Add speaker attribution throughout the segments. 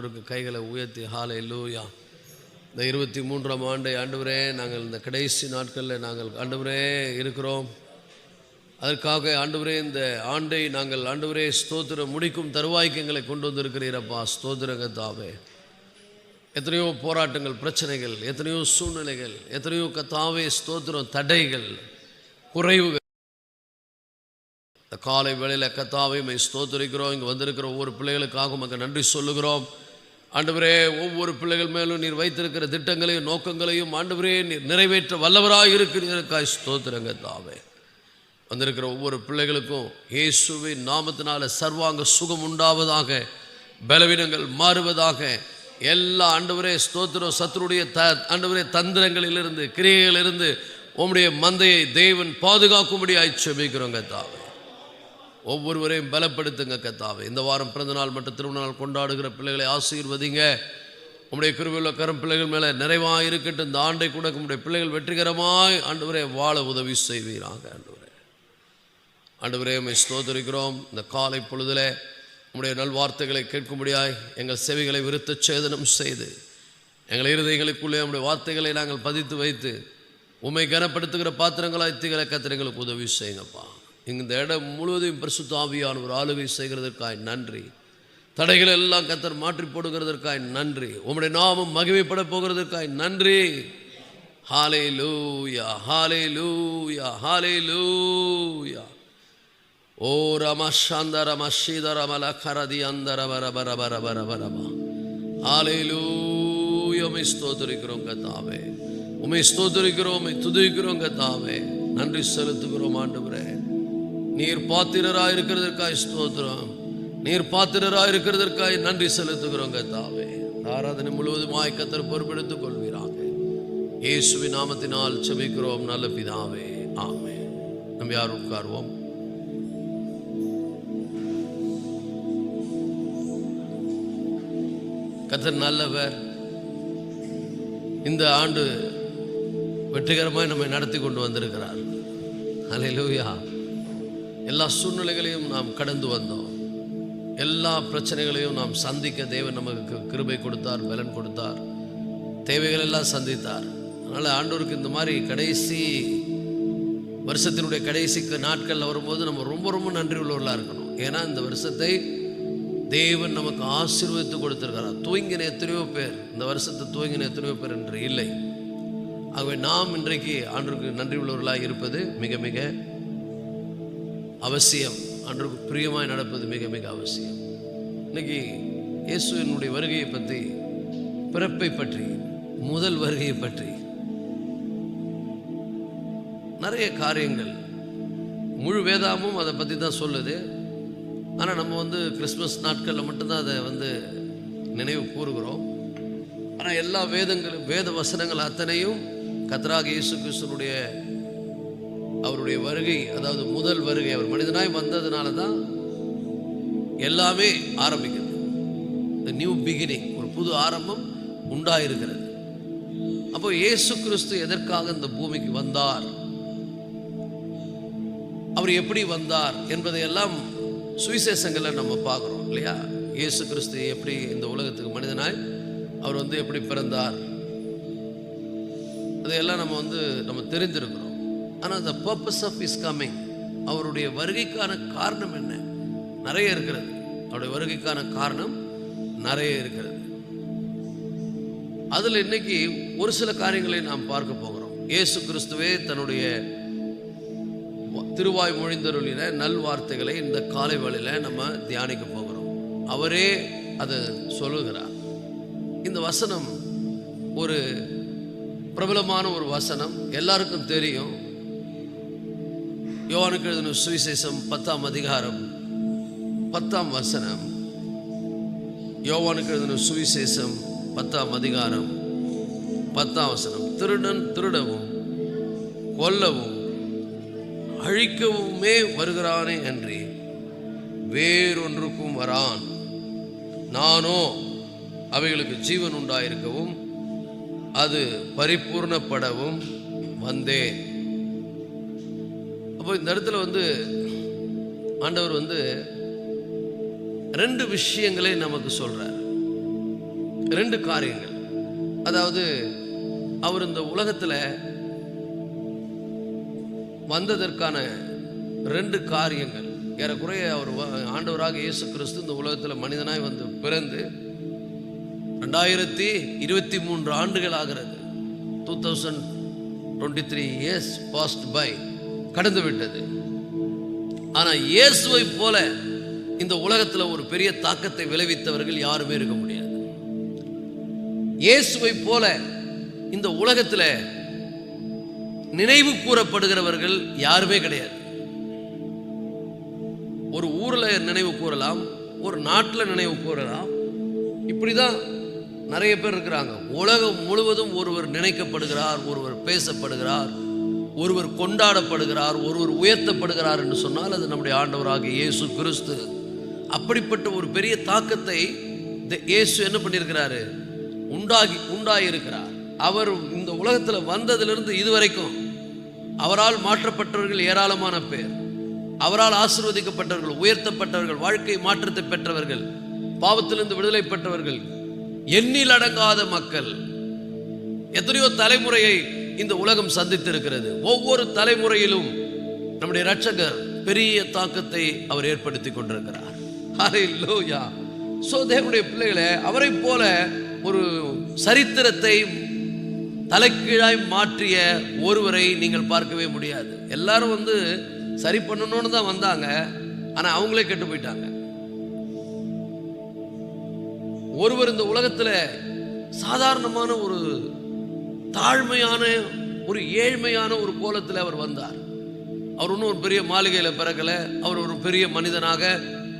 Speaker 1: ஆண்டவருக்கு கைகளை உயர்த்தி ஹல்லேலூயா. இந்த 23ஆம் ஆண்டை ஆண்டவரே நாங்கள் இந்த கடைசி நாட்களில் நாங்கள் ஆண்டவரே இருக்கிறோம். அதற்காக ஆண்டவரே இந்த ஆண்டை நாங்கள் ஆண்டவரே ஸ்தோத்திரம் முடிக்கும் தருவாய்க்கு எங்களை கொண்டு வந்திருக்கிறீரப்பா. ஸ்தோத்திரங்க தாவே. எத்தனையோ போராட்டங்கள், பிரச்சனைகள், எத்தனையோ சூழ்நிலைகள், எத்தனையோ கத்தாவே ஸ்தோத்திரம் தடைகள், குறைவுகள். இந்த காலை வேளையில் கத்தாவே மை ஸ்தோத்திரிக்கிறோம். இங்கே வந்திருக்கிற ஒவ்வொரு பிள்ளைகளுக்காக உமக்கு நன்றி சொல்லுகிறோம். ஆண்டவரே, ஒவ்வொரு பிள்ளைகள் மேலும் நீர் வைத்திருக்கிற திட்டங்களையும் நோக்கங்களையும் ஆண்டவரே நீர் நிறைவேற்ற வல்லவராக இருக்கிறதற்காய் ஸ்தோத்திரங்க தாவே. வந்திருக்கிற ஒவ்வொரு பிள்ளைகளுக்கும் இயேசுவின் நாமத்தினால சர்வாங்க சுகம் உண்டாவதாக, பலவீனங்கள் மாறுவதாக. எல்லா ஆண்டவரே ஸ்தோத்திரம் சத்துருடைய ஆண்டவரே தந்திரங்களிலிருந்து கிரியைகளிலிருந்து உம்முடைய மந்தையை தேவன் பாதுகாக்கும்படியாய் செபிக்கிறோங்க தாவே. ஒவ்வொருவரையும் பலப்படுத்துங்க கத்தாவே. இந்த வாரம் பிறந்தநாள் மற்றும் திருமணநாள் கொண்டாடுகிற பிள்ளைகளை ஆசீர்வதிங்க. உம்முடைய கிருபையுள்ள கரம் பிள்ளைகள் மேலே நிறைவாக இருக்கட்டும். இந்த ஆண்டை கூட உம்முடைய பிள்ளைகள் வெற்றிகரமாய் ஆண்டவரே வாழ உதவி செய்வீராக. ஆண்டவரே உம்மை ஸ்தோத்திரிக்கிறோம். இந்த காலை பொழுதில் உம்முடைய நல்வார்த்தைகளை கேட்கும்படியாய் எங்கள் செவிகளை விருத்த சேதனம் செய்து எங்கள் இருதயங்களுக்குள்ளே உம்முடைய வார்த்தைகளை நாங்கள் பதித்து வைத்து உம்மை கனப்படுத்துகிற பாத்திரங்களாய் திகழ கத்திரங்களுக்கு உதவி செய்யுங்கப்பா. இந்த இடம் முழுவதையும் பரிசுத்த ஆவியானவர் ஆளுகை செய்கிறதற்காய் நன்றி. தடைகள் எல்லாம் கர்த்தர் மாற்றி போடுகிறதற்காய் நன்றி. உம்முடைய நாமம் மகிமைப்பட போகிறதற்காய் நன்றி. ஹல்லேலூயா, ஹல்லேலூயா, ஹல்லேலூயா. ஓ ரமஷாந்தர மஷீதர மலகரதி அந்தர வர வர வர வர வரமா. ஹல்லேலூயா. உம்மை ஸ்தோத்திரிக்கிறோம் கர்த்தாவே. உம்மை ஸ்தோத்திரிக்கிறோம், உம்மை துதிக்கிறோம் கர்த்தாவே. நன்றி செலுத்துகிறோம் ஆண்டவரே. நீர் பாத்திரராக இருக்கிறதற்காய் ஸ்தோத்திரம். நீர் பாத்திரராக இருக்கிறதற்காய் நன்றி செலுத்துகிறோம் கர்த்தாவே. ஆராதனை முழுவதுமாய் கர்த்தர் பொறுப்பெடுத்துக் கொள்வீராக. இயேசுவின் நாமத்தினால் செபிக்கிறோம் நல்ல பிதாவே, ஆமென். நம்ம யார் உட்கார்வோம். கர்த்தர் நல்லவர். இந்த ஆண்டு வெற்றிகரமாய் நம்மை நடத்தி கொண்டு வந்திருக்கிறார். ஹல்லேலூயா. எல்லா சூழ்நிலைகளையும் நாம் கடந்து வந்தோம். எல்லா பிரச்சனைகளையும் நாம் சந்திக்க தேவன் நமக்கு கிருபை கொடுத்தார், பலன் கொடுத்தார், தேவைகள் எல்லாம் சந்தித்தார். அதனால் ஆண்டவருக்கு இந்த மாதிரி கடைசி வருஷத்தினுடைய கடைசி நாட்களில் வரும்போது நம்ம ரொம்ப ரொம்ப நன்றி உள்ளவர்களாக இருக்கணும். ஏன்னா இந்த வருஷத்தை தேவன் நமக்கு ஆசீர்வதித்து கொடுத்திருக்கிறார். துவங்கின எத்தனையோ பேர், இந்த வருஷத்தை துவங்கின எத்தனையோ பேர் என்று இல்லை. ஆகவே நாம் இன்றைக்கு ஆண்டவருக்கு நன்றி உள்ளவர்களாக இருப்பது மிக மிக அவசியம். ஆண்டவருக்கு பிரியமாய் நடப்பது மிக மிக அவசியம். இன்னைக்கு இயேசுவினுடைய வருகையை பற்றி, பிறப்பை பற்றி, முதல் வருகையை பற்றி நிறைய காரியங்கள் முழு வேதாமும் அதை பற்றி தான் சொல்லுது. ஆனால் நம்ம கிறிஸ்மஸ் நாட்களில் மட்டும்தான் அதை நினைவு கூறுகிறோம். ஆனால் எல்லா வேத வசனங்கள் அத்தனையும் கர்த்தராகிய இயேசு கிறிஸ்துவினுடைய அவருடைய வருகை, அதாவது முதல் வருகை, அவர் மனிதனாய் வந்ததுனால தான் எல்லாமே ஆரம்பிக்கிறது. நியூ பிகினிங், ஒரு புது ஆரம்பம் உண்டாயிருக்கிறது. அப்போ இயேசு கிறிஸ்து எதற்காக இந்த பூமிக்கு வந்தார், அவர் எப்படி வந்தார் என்பதையெல்லாம் சுவிசேஷங்களை நம்ம பார்க்குறோம் இல்லையா. இயேசு கிறிஸ்து எப்படி இந்த உலகத்துக்கு மனிதனாய் அவர் எப்படி பிறந்தார், அதையெல்லாம் நம்ம தெரிந்திருக்கிறோம். ஆனால் the purpose of his coming, அவருடைய வருகைக்கான காரணம் என்ன, நிறைய இருக்கிறது. அவருடைய வருகைக்கான காரணம் நிறைய இருக்கிறது. அதில் இன்னைக்கு ஒரு சில காரியங்களை நாம் பார்க்க போகிறோம். இயேசு கிறிஸ்துவே தன்னுடைய திருவாய் மொழிந்தருளின நல்வார்த்தைகளை இந்த காலை வேளையில் நம்ம தியானிக்க போகிறோம். அவரே அதை சொல்லுகிறார். இந்த வசனம் ஒரு பிரபலமான ஒரு வசனம், எல்லாருக்கும் தெரியும். யோவானுக்கு எழுதின சுவிசேஷம் 10ஆம் அதிகாரம் 10ஆம் வசனம். யோவானுக்கு எழுதின சுவிசேஷம் 10ஆம் அதிகாரம் 10ஆம் வசனம். திருடன் திருடவும் கொல்லவும் அழிக்கவுமே வருகிறானே அன்றி வேறொன்றுக்கும் வரான். நானோ அவைகளுக்கு ஜீவன் உண்டாயிருக்கவும் அது பரிபூர்ணப்படவும் வந்தேன். அப்போ இந்த இடத்துல ஆண்டவர் ரெண்டு விஷயங்களை நமக்கு சொல்றார். 2 காரியங்கள். அதாவது அவர் இந்த உலகத்தில் வந்ததற்கான 2 காரியங்கள். ஏறக்குறைய அவர் ஆண்டவராக இயேசு கிறிஸ்து இந்த உலகத்தில் மனிதனாய் வந்து பிறந்து 2023 ஆண்டுகள் ஆகிறது. 2023 years passed by, கடந்து விட்டது. ஆனால் இயேசுவை போல இந்த உலகத்தில் ஒரு பெரிய தாக்கத்தை விளைவித்தவர்கள் யாருமே இருக்க முடியாது. இயேசுவை போல இந்த உலகத்தில் நினைவு கூறப்படுகிறவர்கள் யாருமே கிடையாது. ஒரு ஊரில் நினைவு கூறலாம், ஒரு நாட்டில் நினைவு கூறலாம், இப்படிதான் நிறைய பேர் இருக்கிறாங்க. உலகம் முழுவதும் ஒருவர் நினைக்கப்படுகிறார், ஒருவர் பேசப்படுகிறார், ஒருவர் கொண்டாடப்படுகிறார், ஒருவர் உயர்த்தப்படுகிறார் என்று சொன்னால் அது நம்முடைய ஆண்டவராக இயேசு கிறிஸ்து. அப்படிப்பட்ட ஒரு பெரிய தாக்கத்தை இயேசு என்ன பண்ணியிருக்கிறாரு, உண்டாயிருக்கிறார். அவர் இந்த உலகத்தில் வந்ததிலிருந்து இதுவரைக்கும் அவரால் மாற்றப்பட்டவர்கள் ஏராளமான பேர், அவரால் ஆசீர்வதிக்கப்பட்டவர்கள், உயர்த்தப்பட்டவர்கள், வாழ்க்கை மாற்றத்தை பெற்றவர்கள், பாவத்திலிருந்து விடுதலை பெற்றவர்கள், எண்ணில் அடங்காத மக்கள். எத்தனையோ தலைமுறையை இந்த உலகம் சந்தித்திருக்கிறது. ஒவ்வொரு தலைமுறையிலும் நம்முடைய இரட்சகர் பெரிய தாக்கத்தை அவர் ஏற்படுத்தி கொண்டிருக்கிறார். ஹல்லேலூயா. சோ தேவனுடைய பிள்ளைகளே, அவரை போல ஒரு சரித்திரத்தை தலைக்கீழாய் மாற்றிய ஒருவரை நீங்கள் பார்க்கவே முடியாது. எல்லாரும் வந்து சரி பண்ணணும்னு தான் வந்தாங்க, ஆனா அவங்களே கெட்டு போயிட்டாங்க. ஒருவர் இந்த உலகத்துல சாதாரணமான ஒரு தாழ்மையான ஒரு ஏழ்மையான ஒரு கோலத்தில் அவர் வந்தார். அவர் ஒன்றும் ஒரு பெரிய மாளிகையில பிறக்கல. அவர் ஒரு பெரிய மனிதனாக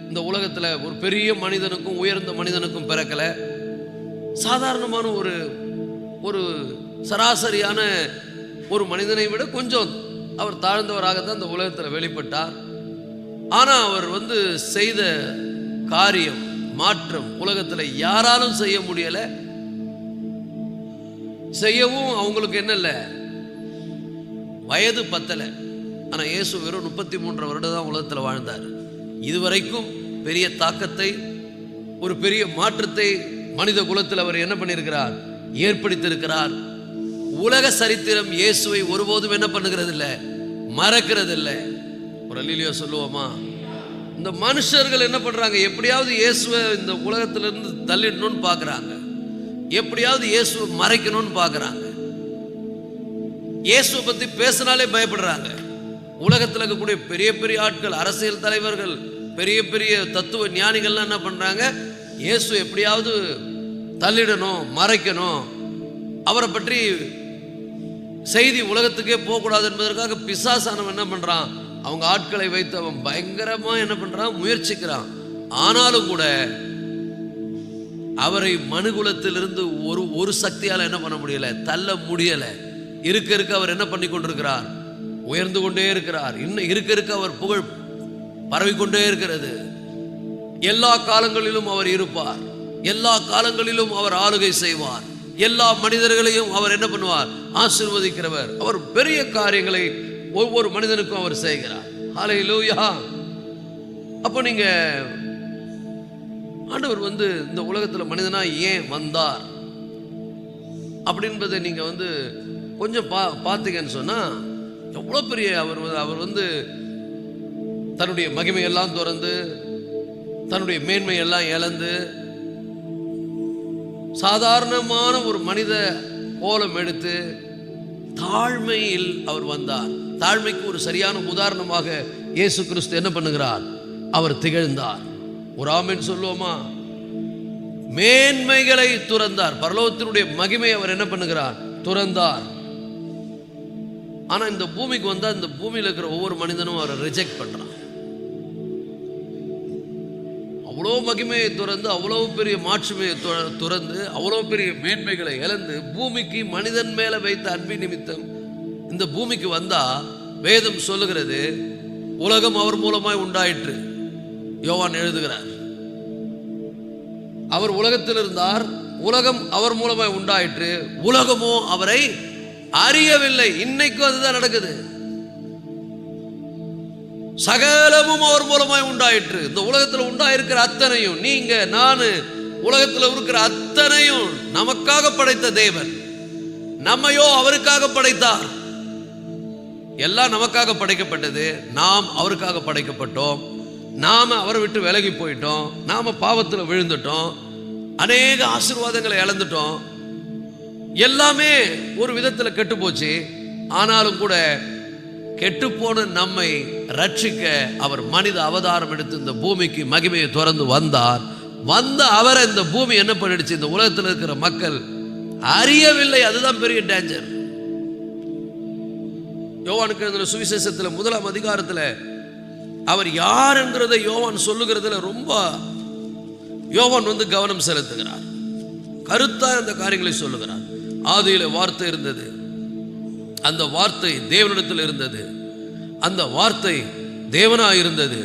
Speaker 1: இந்த உலகத்துல ஒரு பெரிய மனிதனுக்கும் உயர்ந்த மனிதனுக்கும் பிறக்கல. சாதாரணமான ஒரு ஒரு சராசரியான ஒரு மனிதனை விட கொஞ்சம் அவர் தாழ்ந்தவராகத்தான் இந்த உலகத்தில் வெளிப்பட்டார். ஆனா அவர் வந்து செய்த காரியம், மாற்றம் உலகத்தில் யாராலும் செய்ய முடியல. செய்யவும் அவங்களுக்கு என்ன இல்லை, வயது பத்தல. ஆனா இயேசு வெறும் 33 வருடம் தான் உலகத்தில் வாழ்ந்தார். இதுவரைக்கும் பெரிய தாக்கத்தை, ஒரு பெரிய மாற்றத்தை மனித குலத்தில் அவர் என்ன பண்ணியிருக்கிறார், ஏற்படுத்தியிருக்கிறார். உலக சரித்திரம் இயேசுவை ஒருபோதும் என்ன பண்ணுகிறது இல்லை, மறக்கிறது இல்லை. ஒரு அல்லேலூயா சொல்லுவோமா? இந்த மனுஷர்கள் என்ன பண்றாங்க, எப்படியாவது இயேசுவை இந்த உலகத்திலிருந்து தள்ளிடணும்னு பார்க்குறாங்க, எப்படியாவது இயேசுவை மறைக்கணும்னு பார்க்குறாங்க. இயேசுவை பற்றி பேசினாலே பயப்படுறாங்க. உலகத்தில் இருக்கக்கூடிய பெரிய பெரிய ஆட்கள், அரசியல் தலைவர்கள், பெரிய பெரிய தத்துவ ஞானிகள்லாம் என்ன பண்றாங்க, இயேசு எப்படியாவது தள்ளிடணும், மறைக்கணும், அவரை பற்றி செய்தி உலகத்துக்கே போகக்கூடாது என்பதற்காக பிசாசானவன் என்ன பண்றான், அவங்க ஆட்களை வைத்து அவன் பயங்கரமா என்ன பண்றான், முயற்சிக்கிறான். ஆனாலும் கூட அவரை மனுகுலத்திலிருந்து ஒரு சக்தியால் என்ன பண்ண முடியல, தள்ள முடியல. இருக்க இருக்க அவர் என்ன பண்ணி கொண்டிருக்கிறார், உயர்ந்து கொண்டே இருக்கிறார். இன்னும் இருக்க இருக்க அவர் புகழ் பரவிக்கொண்டே இருக்கிறது. எல்லா காலங்களிலும் அவர் இருப்பார், எல்லா காலங்களிலும் அவர் ஆளுகை செய்வார், எல்லா மனிதர்களையும் அவர் என்ன பண்ணுவார், ஆசீர்வதிக்கிறவர். அவர் பெரிய காரியங்களை ஒவ்வொரு மனிதனுக்கும் அவர் செய்கிறார். ஹல்லேலூயா. அப்போ நீங்க ஆண்டவர் வந்து இந்த உலகத்தில் மனிதனா ஏன் வந்தார் அப்படின்றதை நீங்க வந்து கொஞ்சம் பார்த்தீங்கன்னு சொன்னா, எவ்வளோ பெரிய அவர் வந்து தன்னுடைய மகிமையெல்லாம் துறந்து, தன்னுடைய மேன்மையெல்லாம் இழந்து, சாதாரணமான ஒரு மனித கோலம் எடுத்து தாழ்மையில் அவர் வந்தார். தாழ்மைக்கு ஒரு சரியான உதாரணமாக இயேசு கிறிஸ்து என்ன பண்ணுகிறார், அவர் திகழ்ந்தார். ஒரு ஆமென் சொல்லுவோமா? மேன்மைகளை துறந்தார். பரலோகத்தினுடைய மகிமை அவர் என்ன பண்ணுகிறார், துறந்தார். ஆனா இந்த பூமிக்கு வந்தா இந்த பூமியில் இருக்கிற ஒவ்வொரு மனிதனும் அவரை ரிஜெக்ட் பண்றான். அவ்வளோ மகிமையை துறந்து, அவ்வளோ பெரிய மாட்சிமையை துறந்து, அவ்வளோ பெரிய மேன்மைகளை இழந்து, பூமிக்கு மனிதன் மேல வைத்த அன்பின் நிமித்தம் இந்த பூமிக்கு வந்தா, வேதம் சொல்லுகிறது உலகம் அவர் மூலமாய் உண்டாயிற்று. யோவான் எழுதுகிறார், அவர் உலகத்தில் இருந்தார், உலகம் அவர் மூலமாய் உண்டாயிற்று, உலகமோ அவரை அறியவில்லை. இன்னைக்கும் அதுதான் நடக்குது. சகலமும் அவர் மூலமாய் உண்டாயிற்று. இந்த உலகத்தில் உண்டாயிருக்கிற அத்தனையும், நீங்க நானு உலகத்தில் இருக்கிற அத்தனையும் நமக்காக படைத்த தேவன் நம்மையோ அவருக்காக படைத்தார். எல்லாம் நமக்காக படைக்கப்பட்டது. நாம் அவருக்காக படைக்கப்பட்டோம். நாம அவரை விட்டு விலகி போயிட்டோம். நாம பாவத்தில் விழுந்துட்டோம். அநேக ஆசீர்வாதங்களை இழந்துட்டோம். எல்லாமே ஒரு விதத்தில் கெட்டு போச்சு. ஆனாலும் கூட கெட்டுப்போன நம்மை ரட்சிக்க அவர் மனித அவதாரம் எடுத்து இந்த பூமிக்கு மகிமையை திறந்து வந்தார். வந்த அவரை இந்த பூமி என்ன பண்ணிடுச்சு? இந்த உலகத்தில் இருக்கிற மக்கள் அறியவில்லை. அதுதான் பெரிய டேஞ்சர். யோவானுக்கு எழுதின சுவிசேஷத்தில் 1ஆம் அதிகாரத்தில் அவர் யார் என்கிறதை யோவான் சொல்லுகிறதுல ரொம்ப யோவான் கவனம் செலுத்துகிறார். கருத்தா அந்த காரியங்களை சொல்லுகிறார். ஆதியில வார்த்தை இருந்தது, அந்த வார்த்தை தேவனிடத்தில் இருந்தது, அந்த வார்த்தை தேவனாய் இருந்தது.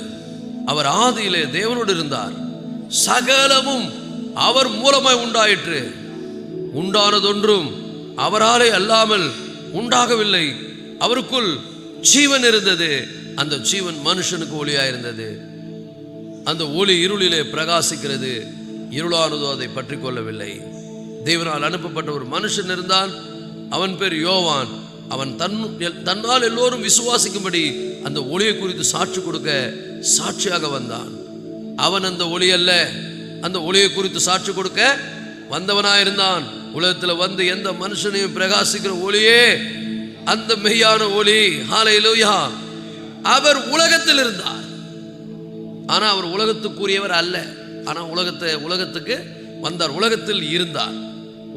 Speaker 1: அவர் ஆதியிலே தேவனோடு இருந்தார். சகலமும் அவர் மூலமாய் உண்டாயிற்று. உண்டானதொன்றும் அவராலே அல்லாமல் உண்டாகவில்லை. அவருக்குள் ஜீவன் இருந்தது. அந்த ஜீவன் மனுஷனுக்கு ஒளியாயிருந்தது. அந்த ஒளி இருளிலே பிரகாசிக்கிறது. இருளானதோ அதை பற்றி கொள்ளவில்லை. தேவனால் அனுப்பப்பட்ட ஒரு மனுஷன் இருந்தான். அவன் பேர் யோவான். அவன் தன்னால் எல்லோரும் விசுவாசிக்கும்படி அந்த ஒளியை குறித்து சாட்சி கொடுக்க சாட்சியாக வந்தான். அவன் அந்த ஒளி அல்ல, அந்த ஒளியை குறித்து சாட்சி கொடுக்க வந்தவனாயிருந்தான். உலகத்தில் எந்த மனுஷனையும் பிரகாசிக்கிற ஒளியே அந்த மெய்யான ஒளி. ஹல்லேலூயா. அவர் உலகத்தில் இருந்தார். ஆனா அவர் உலகத்துக்குரியவர் அல்ல. ஆனா உலகத்துக்கு வந்தார். உலகத்தில் இருந்தார்.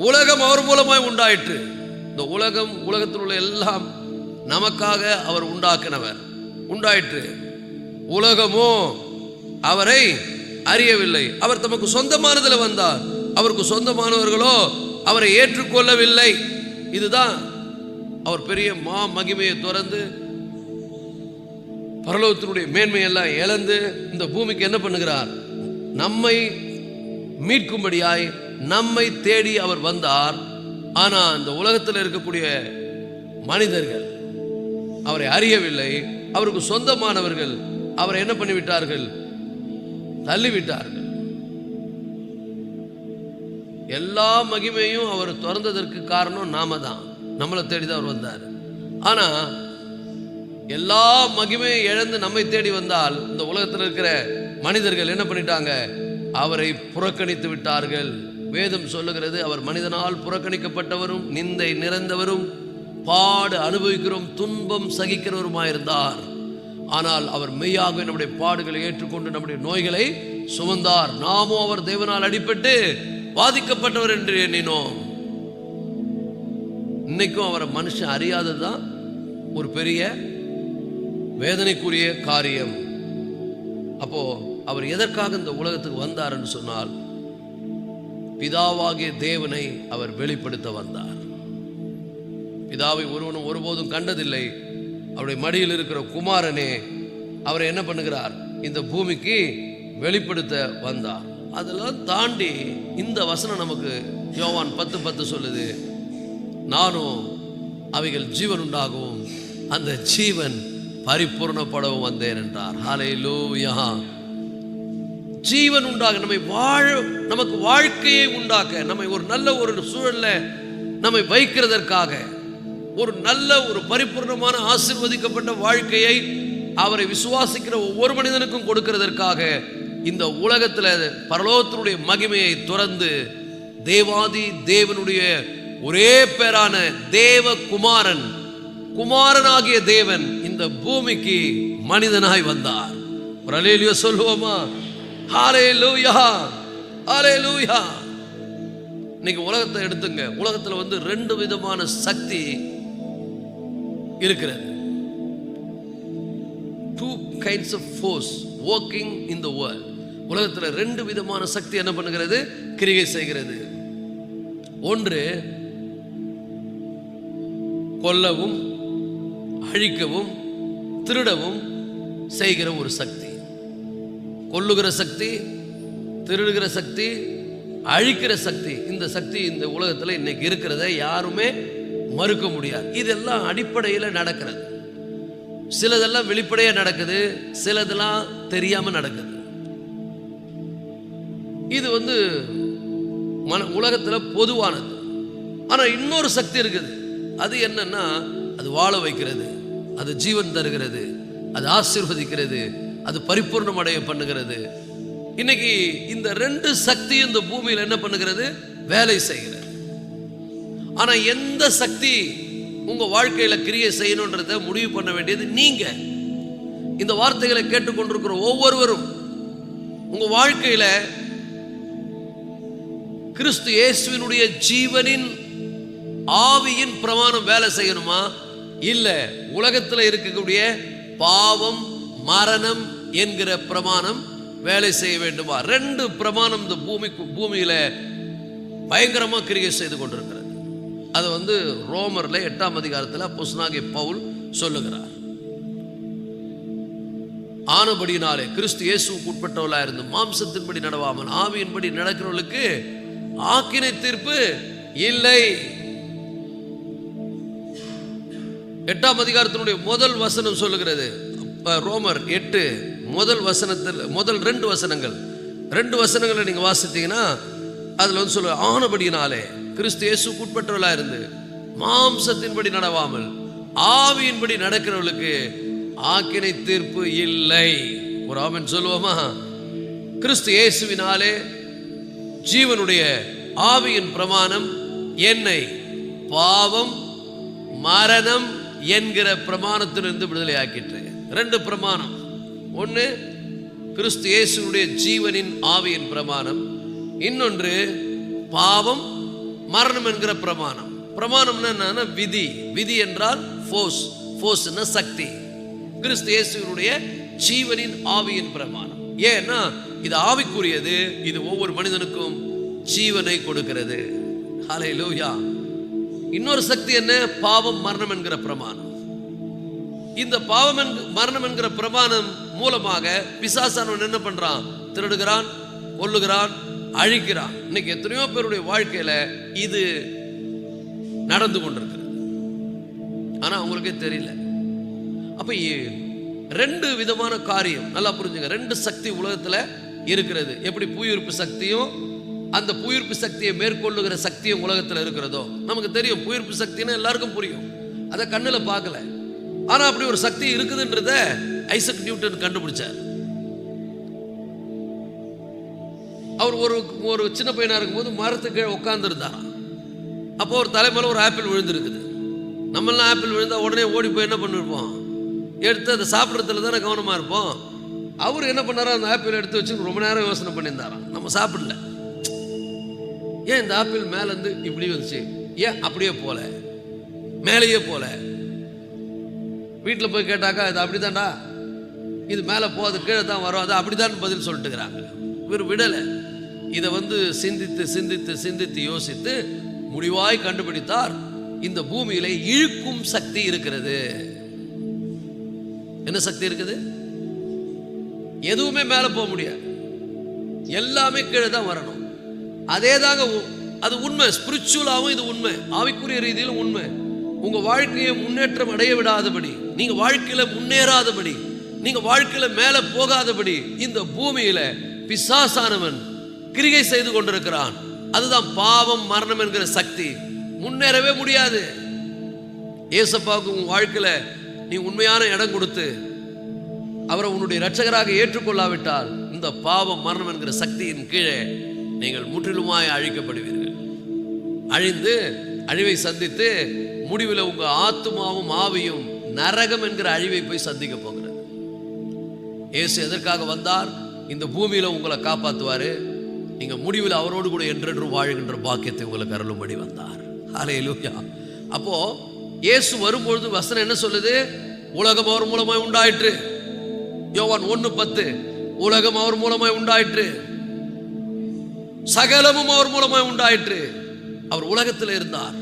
Speaker 1: உலகம் அவர் மூலமாய் உண்டாயிற்று. இந்த உலகத்தில் உள்ள எல்லாம் நமக்காக அவர் உண்டாக்கினவர். உண்டாயிற்று. உலகமோ அவரை அறியவில்லை. அவர் தமக்கு சொந்தமானதில் வந்தார். அவருக்கு சொந்தமானவர்களோ அவரை ஏற்றுக்கொள்ளவில்லை. இதுதான் அவர் பெரிய மகிமையை துறந்து பரலோகத்தினுடைய மேன்மையெல்லாம் இழந்து இந்த பூமிக்கு என்ன பண்ணுகிறார்? நம்மை மீட்கும்படியாய் நம்மை தேடி அவர் வந்தார். ஆனா இந்த உலகத்தில் இருக்கக்கூடிய மனிதர்கள் அவரை அறியவில்லை. அவருக்கு சொந்தமானவர்கள் அவரை என்ன பண்ணிவிட்டார்கள்? தள்ளிவிட்டார்கள். எல்லா மகிமையும் அவர் திறந்ததற்கு காரணம் நாம தான். நம்மளை தேடிதான் அவர் வந்தார். ஆனா எல்லா மகிமையும் இழந்து நம்மை தேடி வந்தால் இந்த உலகத்தில் இருக்கிற மனிதர்கள் என்ன பண்ணிட்டாங்க? அவரை புறக்கணித்து விட்டார்கள். வேதம் சொல்லுகிறது, அவர் மனிதனால் புறக்கணிக்கப்பட்டவரும் நிந்தை நிறைந்தவரும் பாடு அனுபவிக்கிறோம் துன்பம் சகிக்கிறவருமாயிருந்தார். ஆனால் அவர் மெய்யாக நம்முடைய பாடுகளை ஏற்றுக்கொண்டு நம்முடைய நோய்களை சுமந்தார். நாமோ அவர் தேவனால் அடிபட்டு வாதிக்கப்பட்டவர் என்று எண்ணினோம். இன்னைக்கும் அவரை மனுஷன் அறியாததுதான் ஒரு பெரிய வேதனைக்குரிய காரியம். அப்போ அவர் எதற்காக இந்த உலகத்துக்கு வந்தார் என்று சொன்னால், பிதாவாகிய தேவனை அவர் வெளிப்படுத்த வந்தார். பிதாவை ஒருவனும் ஒருபோதும் கண்டதில்லை. அவருடைய மடியில் இருக்கிற குமாரனே அவரை என்ன பண்ணுகிறார்? இந்த பூமிக்கு வெளிப்படுத்த வந்தார். அதெல்லாம் தாண்டி இந்த வசனம் நமக்கு யோவான் 10:10 சொல்லுது, நானும் அவைகள் ஜீவன் உண்டாகவும் அந்த ஜீவன் பரிபூர்ணப்படவும் வந்தேன் என்றார். ஹல்லேலூயா. ஜீவன் உண்டாக நமக்கு வாழ்க்கையை உண்டாக்க, நம்மை ஒரு நல்ல ஒரு சூழல்ல நம்மை வைக்கிறதற்காக, ஒரு நல்ல ஒரு பரிபூர்ணமான ஆசீர்வதிக்கப்பட்ட வாழ்க்கையை அவரை விசுவாசிக்கிற ஒவ்வொரு மனிதனுக்கும் கொடுக்கிறதற்காக இந்த உலகத்தில் பரலோகத்தினுடைய மகிமையை துறந்து தேவாதி தேவனுடைய ஒரே பேரான தேவ குமாரனாகிய தேவன் இந்த பூமிக்கு மனிதனாய் வந்தார். ஒரு அல்லேலூயா சொல்லுவோமா? ஹல்லேலூயா, ஹல்லேலூயா. இன்னைக்கு உலகத்தை எடுத்துங்க. உலகத்துல 2 விதமான சக்தி இருக்கிறது. 2 kinds of force working in the world. உலகத்துல 2 விதமான சக்தி என்ன பண்ணுகிறது? கிரியை செய்கிறது. ஒன்று கொல்லவும் அழிக்கவும் திருடவும் செய்கிற ஒரு சக்தி. கொல்லுகிற சக்தி, திருடுகிற சக்தி, அழிக்கிற சக்தி. இந்த சக்தி இந்த உலகத்தில் இன்னைக்கு இருக்கிறத யாருமே மறுக்க முடியாது. இதெல்லாம் அடிப்படையில் நடக்கிறது. சிலதெல்லாம் வெளிப்படையாக நடக்குது, சிலதெல்லாம் தெரியாம நடக்குது. இது உலகத்துல பொதுவானது. ஆனா இன்னொரு சக்தி இருக்குது. அது என்னன்னா, அது வாழ வைக்கிறது, அது ஜீவன் தருகிறது, அது ஆசீர்வதிக்கிறது, அது பரிபூர்ணம் அடைய பண்ணுகிறது. இன்னைக்கு இந்த ரெண்டு சக்தி இந்த பூமியில் என்ன பண்ணுகிறது? வேலை செய்கிறது. ஆனா எந்த சக்தி உங்க வாழ்க்கையில கிரியை செய்யணும்ன்றத முடிவு பண்ண வேண்டியது நீங்க. இந்த வார்த்தைகளை கேட்டுக்கொண்டிருக்கிற ஒவ்வொருவரும் உங்க வாழ்க்கையில கிறிஸ்து இயேசுவினுடைய ஜீவனின் ஆவியின் பிரமாணம் வேலை செய்யணுமா, இல்ல உலகத்தில் இருக்கக்கூடிய பாவம் மரணம் என்கிற பிரமாணம் வேலை செய்ய வேண்டுமா? ரெண்டு பிரமாணம் இந்த பூமியில பயங்கரமா கிரியை செய்து கொண்டிருக்கிறது. அது ரோமர்ல 8ஆம் அதிகாரத்தில் அப்போஸ்தலனாகிய பவுல் சொல்லுகிறார். ஆனபடியினாலே கிறிஸ்து இயேசுவுக்கு உட்பட்டவர்களாக இருந்து மாம்சத்தின்படி நடவாமல் ஆவியின்படி நடக்கிறவர்களுக்கு ஆக்கினை தீர்ப்பு இல்லை. 8ஆம் அதிகாரத்தினுடைய முதல் வசனம் சொல்லுகிறது. ரோமர் 8 முதல் வசனத்தில் முதல் 2 வசனங்களை நீங்க வாசித்தீங்கன்னா அதுல சொல்ல, ஆனபடியினாலே கிறிஸ்து இயேசுவுக்கு உட்பட்டவர்களாக இருந்து மாம்சத்தின்படி நடவாமல் ஆவியின்படி நடக்கிறவர்களுக்கு ஆக்கினை தீர்ப்பு இல்லை. ஒரு ஆமென் சொல்லுவோமா? கிறிஸ்து இயேசுவினாலே ஜீவனுடைய ஆவியின் பிரமாணம் என்னை பாவம் மரணம் என்கிற பிரமாணத்திலிருந்து விடுதலை ஆக்கிற்று. ரெண்டு பிரமாணம். ஒன்று கிறிஸ்து இயேசுனுடைய ஜீவனின் ஆவியின் பிரமாணம், இன்னொன்று பாவம் மரணம் என்கிற பிரமாணம். பிரமாணம் என்னன்னா விதி. விதி என்றால் ஃபோர்ஸ் சக்தி. கிறிஸ்து இயேசுவினுடைய ஜீவனின் ஆவியின் பிரமாணம். ஏன்னா இது ஆவிக்குரியது, இது ஒவ்வொரு மனிதனுக்கும் ஜீவனை கொடுக்கிறது. ஹல்லேலூயா. இன்னொரு சக்தி என்ன? பாவம் மரணம் என்கிற பிரமாணம். இந்த பாவம் மரணம் என்கிற பிரமாணம் மூலமாக பிசாசானவன் என்ன பண்றான்? திருடுகிறான், கொல்லுகிறான், அழிக்கிறான். இன்னைக்கு எத்தனையோ பேருடைய வாழ்க்கையில இது நடந்து கொண்டிருக்கிறது, ஆனா அவங்களுக்கே தெரியல. அப்ப ரெண்டு விதமான காரியம் நல்லா புரிஞ்சுங்க. ரெண்டு சக்தி உலகத்துல இருக்கிறது. எப்படி புவியீர்ப்பு சக்தியும் அந்த புவியீர்ப்பு சக்தியை மேற்கொள்ளுகிற சக்தியும் உலகத்துல இருக்கிறதோ நமக்கு தெரியும். புவியீர்ப்பு சக்தின்னு எல்லாருக்கும் புரியும், அதை கண்ணுல பார்க்கல. ஆனா அப்படி ஒரு சக்தி இருக்குதுன்றத ஐசக் நியூட்டன் கண்டுபிடிச்சார். அவர் ஒரு சின்ன பையனா இருக்கும்போது மரத்துக்கு கீழே உட்கார்ந்து இருந்தாராம். அப்போ ஒரு தலைமையில ஒரு ஆப்பிள் விழுந்துருக்குது. நம்மளாம் ஆப்பிள் விழுந்தா உடனே ஓடி போய் என்ன பண்ணிருப்போம்? எடுத்து அதை சாப்பிட்றதுல தானே கவனமா இருப்போம். அவர் என்ன பண்ணாரோ அந்த ஆப்பிள் எடுத்து வச்சு ரொம்ப நேரம் யோசனை பண்ணியிருந்தாராம். நம்ம சாப்பிடல, ஏன் இந்த ஆப்பிள் மேலேருந்து இப்படி வந்துச்சு, ஏன் அப்படியே போல, மேலேயே போல. வீட்டில் போய் கேட்டாக்கா இது அப்படித்தான்டா, இது மேலே போகாது கீழே தான் வரும், அது அப்படித்தான் பதில் சொல்லிட்டுக்கிறாங்க. இவர் விடலை. இதை சிந்தித்து சிந்தித்து சிந்தித்து யோசித்து முடிவாய் கண்டுபிடித்தார், இந்த பூமியில இழுக்கும் சக்தி இருக்கிறது. என்ன சக்தி இருக்குது? எதுவுமே மேலே போக முடியாது, எல்லாமே கீழே தான் வரணும். அதே தாங்க அது உண்மை. ஸ்பிரிச்சுவலாகவும் இது உண்மை, ஆவிக்குரிய ரீதியிலும் உண்மை. உங்க வாழ்க்கையை முன்னேற்றம் அடைய விடாதபடி, நீங்க வாழ்க்கையில முன்னேறாதபடி, நீங்க வாழ்க்கையில மேல போகாதபடி இந்த பூமியில பிசாசானவன் கிரியை செய்து கொண்டிருக்கிறான். அதுதான் பாவம் மரணம் என்கிற சக்தி. முன்னேறவே முடியாது. ஏசப்பாவுக்கு உன் வாழ்க்கையில நீ உண்மையான இடம் கொடுத்து அவரை உன்னுடைய இரட்சகராக ஏற்றுக்கொள்ளாவிட்டால் இந்த பாவம் மரணம் என்கிற சக்தியின் கீழே நீங்கள் முற்றிலுமாய் அழிக்கப்படுவீர்கள். அழிந்து அழிவை சந்தித்து முடிவில் உங்க ஆத்துமாவும் ஆவியும் நரகம் என்கிற அழிவை போய் சந்திக்க போகிறது. இயேசு எதற்காக வந்தார்? இந்த பூமியில உங்களை காப்பாற்றுவாரு. நீங்க முடிவில் அவரோடு கூட என்றென்றும் வாழ்கின்ற பாக்கியத்தை உங்களுக்கு அருளும்படி வந்தார். ஹல்லேலூயா. அப்போ இயேசு வரும்பொழுது வசனம் என்ன சொல்லுது? உலகம் அவர் மூலமாய் உண்டாயிற்று. யோவான் 1:10 உலகம் அவர் மூலமாய் உண்டாயிற்று, சகலமும் அவர் மூலமாய் உண்டாயிற்று. அவர் உலகத்தில் இருந்தார்,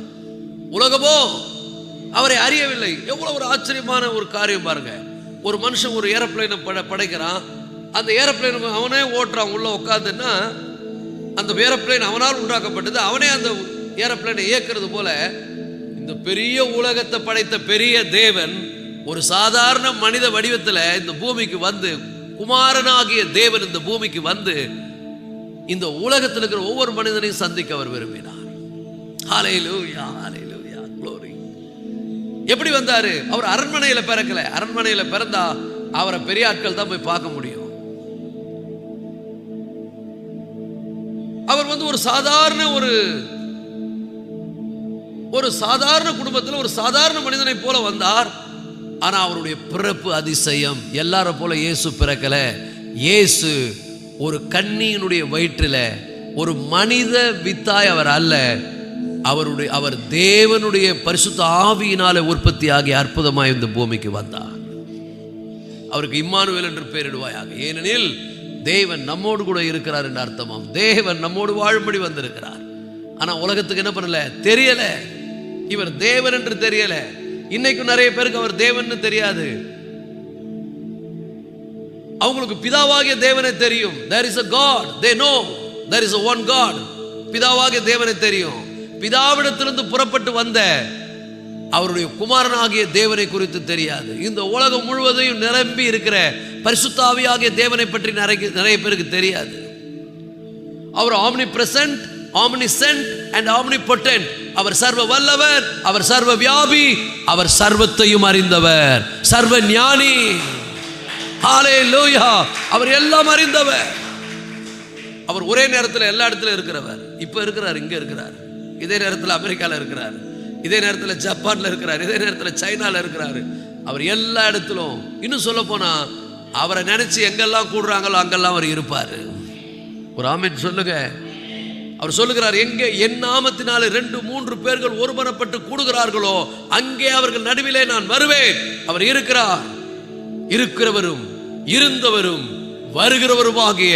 Speaker 1: உலகமோ அவரை அறியவில்லை. எவ்வளவு ஒரு ஆச்சரியமான ஒரு காரியம் பாருங்க. ஒரு மனுஷன் ஒரு ஏரோப்ளைனை படைக்கிறான், அந்த ஏரோப்ளைன் அவனே ஓட்டுறான் உள்ள உட்காந்துன்னா, அந்த ஏரோப்ளைன் அவனால் உண்டாக்கப்பட்டது, அவனே அந்த ஏரோப்ளைனை இயக்கிறது போல இந்த பெரிய உலகத்தை படைத்த பெரிய தேவன் ஒரு சாதாரண மனித வடிவத்தில் இந்த பூமிக்கு வந்து, குமாரனாகிய தேவன் இந்த பூமிக்கு வந்து இந்த உலகத்தில் இருக்கிற ஒவ்வொரு மனிதனையும் சந்திக்க அவர் விரும்பினார். ஹல்லேலூயா, ஹல்லேலூயா, glory. எப்படி வந்தாரு? அவர் அரண்மனையில பிறக்கல. அரண்மனையில பிறந்தா அவரை பெரிய ஆட்கள் தான் போய் பார்க்க முடியும். அவர் ஒரு சாதாரண ஒரு சாதாரண குடும்பத்தில் ஒரு சாதாரண மனிதனை போல வந்தார். ஆனா அவருடைய பிறப்பு அதிசயம். எல்லாரும் போல இயேசு பிறக்கல. இயேசு ஒரு கன்னியினுடைய வயிற்றில ஒரு மனித வித்தாய் அவர் அல்ல. அவர் தேவனுடைய பரிசுத்த ஆவியினால உற்பத்தி ஆகிய அற்புதமாய் இந்த பூமிக்கு வந்தார். அவருக்கு இம்மானுவேல் என்று பெயரிடுவாயாக. ஏனெனில் தேவன் நம்மோடு கூட இருக்கிறார் என்று அர்த்தமாம். தேவன் நம்மோடு வாழும்படி வந்திருக்கிறார். ஆனா உலகத்துக்கு என்ன பண்ணல? தெரியல. இவர் தேவன் என்று தெரியல. இன்னைக்கும் நிறைய பேருக்கு அவர் தேவன் தெரியாது. அவங்களுக்கு பிதாவாகிய தேவனை தெரியும். There is a God. They know there is a one God. பிதாவாகிய தேவனை தெரியும். பிதாவிடத்திலிருந்து புறப்பட்டு வந்த அவருடைய குமாரனாகிய தேவனை குறித்து தெரியாது. இந்த உலகம் முழுவதையும் நிரம்பி இருக்கிற பரிசுத்த ஆவியாகிய தேவனை பற்றி நிறைய பேருக்கு தெரியாது. அவர் omnipresent, omniscient and omnipotent. அவர் சர்வ வல்லவர், அவர் சர்வ வியாபி, அவர் சர்வத்தையும் அறிந்தவர், சர்வ ஞானி. ஹல்லேலூயா. அவர் எல்லாம் அறிந்தவர். அவர் ஒரே நேரத்தில் எல்லா இடத்துல இருக்கிறவர். இப்ப இருக்கிறார், இங்க இருக்கிறார். இதே நேரத்தில் அமெரிக்கால இருக்கிறார், இதே நேரத்தில் ஜப்பான்ல இருக்கிறார், இதே நேரத்தில் சைனால இருக்கிறார். அவர் எல்லா இடத்திலும். இன்னும் சொல்ல போனா அவரை நினைச்சு எங்கெல்லாம் கூடுறாங்களோ அங்கெல்லாம் அவர் இருப்பாரு. ஒரு ஆமென் சொல்லுங்க. அவர் சொல்லுகிறார், எங்கே என் நாமத்தினாலே 2-3 பேர்கள் ஒருமனப்பட்டு கூடுகிறார்களோ அங்கே அவர்கள் நடுவிலே நான் வருவேன். அவர் இருக்கிறார். இருக்கிறவரும் இருந்தவரும் வருகிறவருமாகிய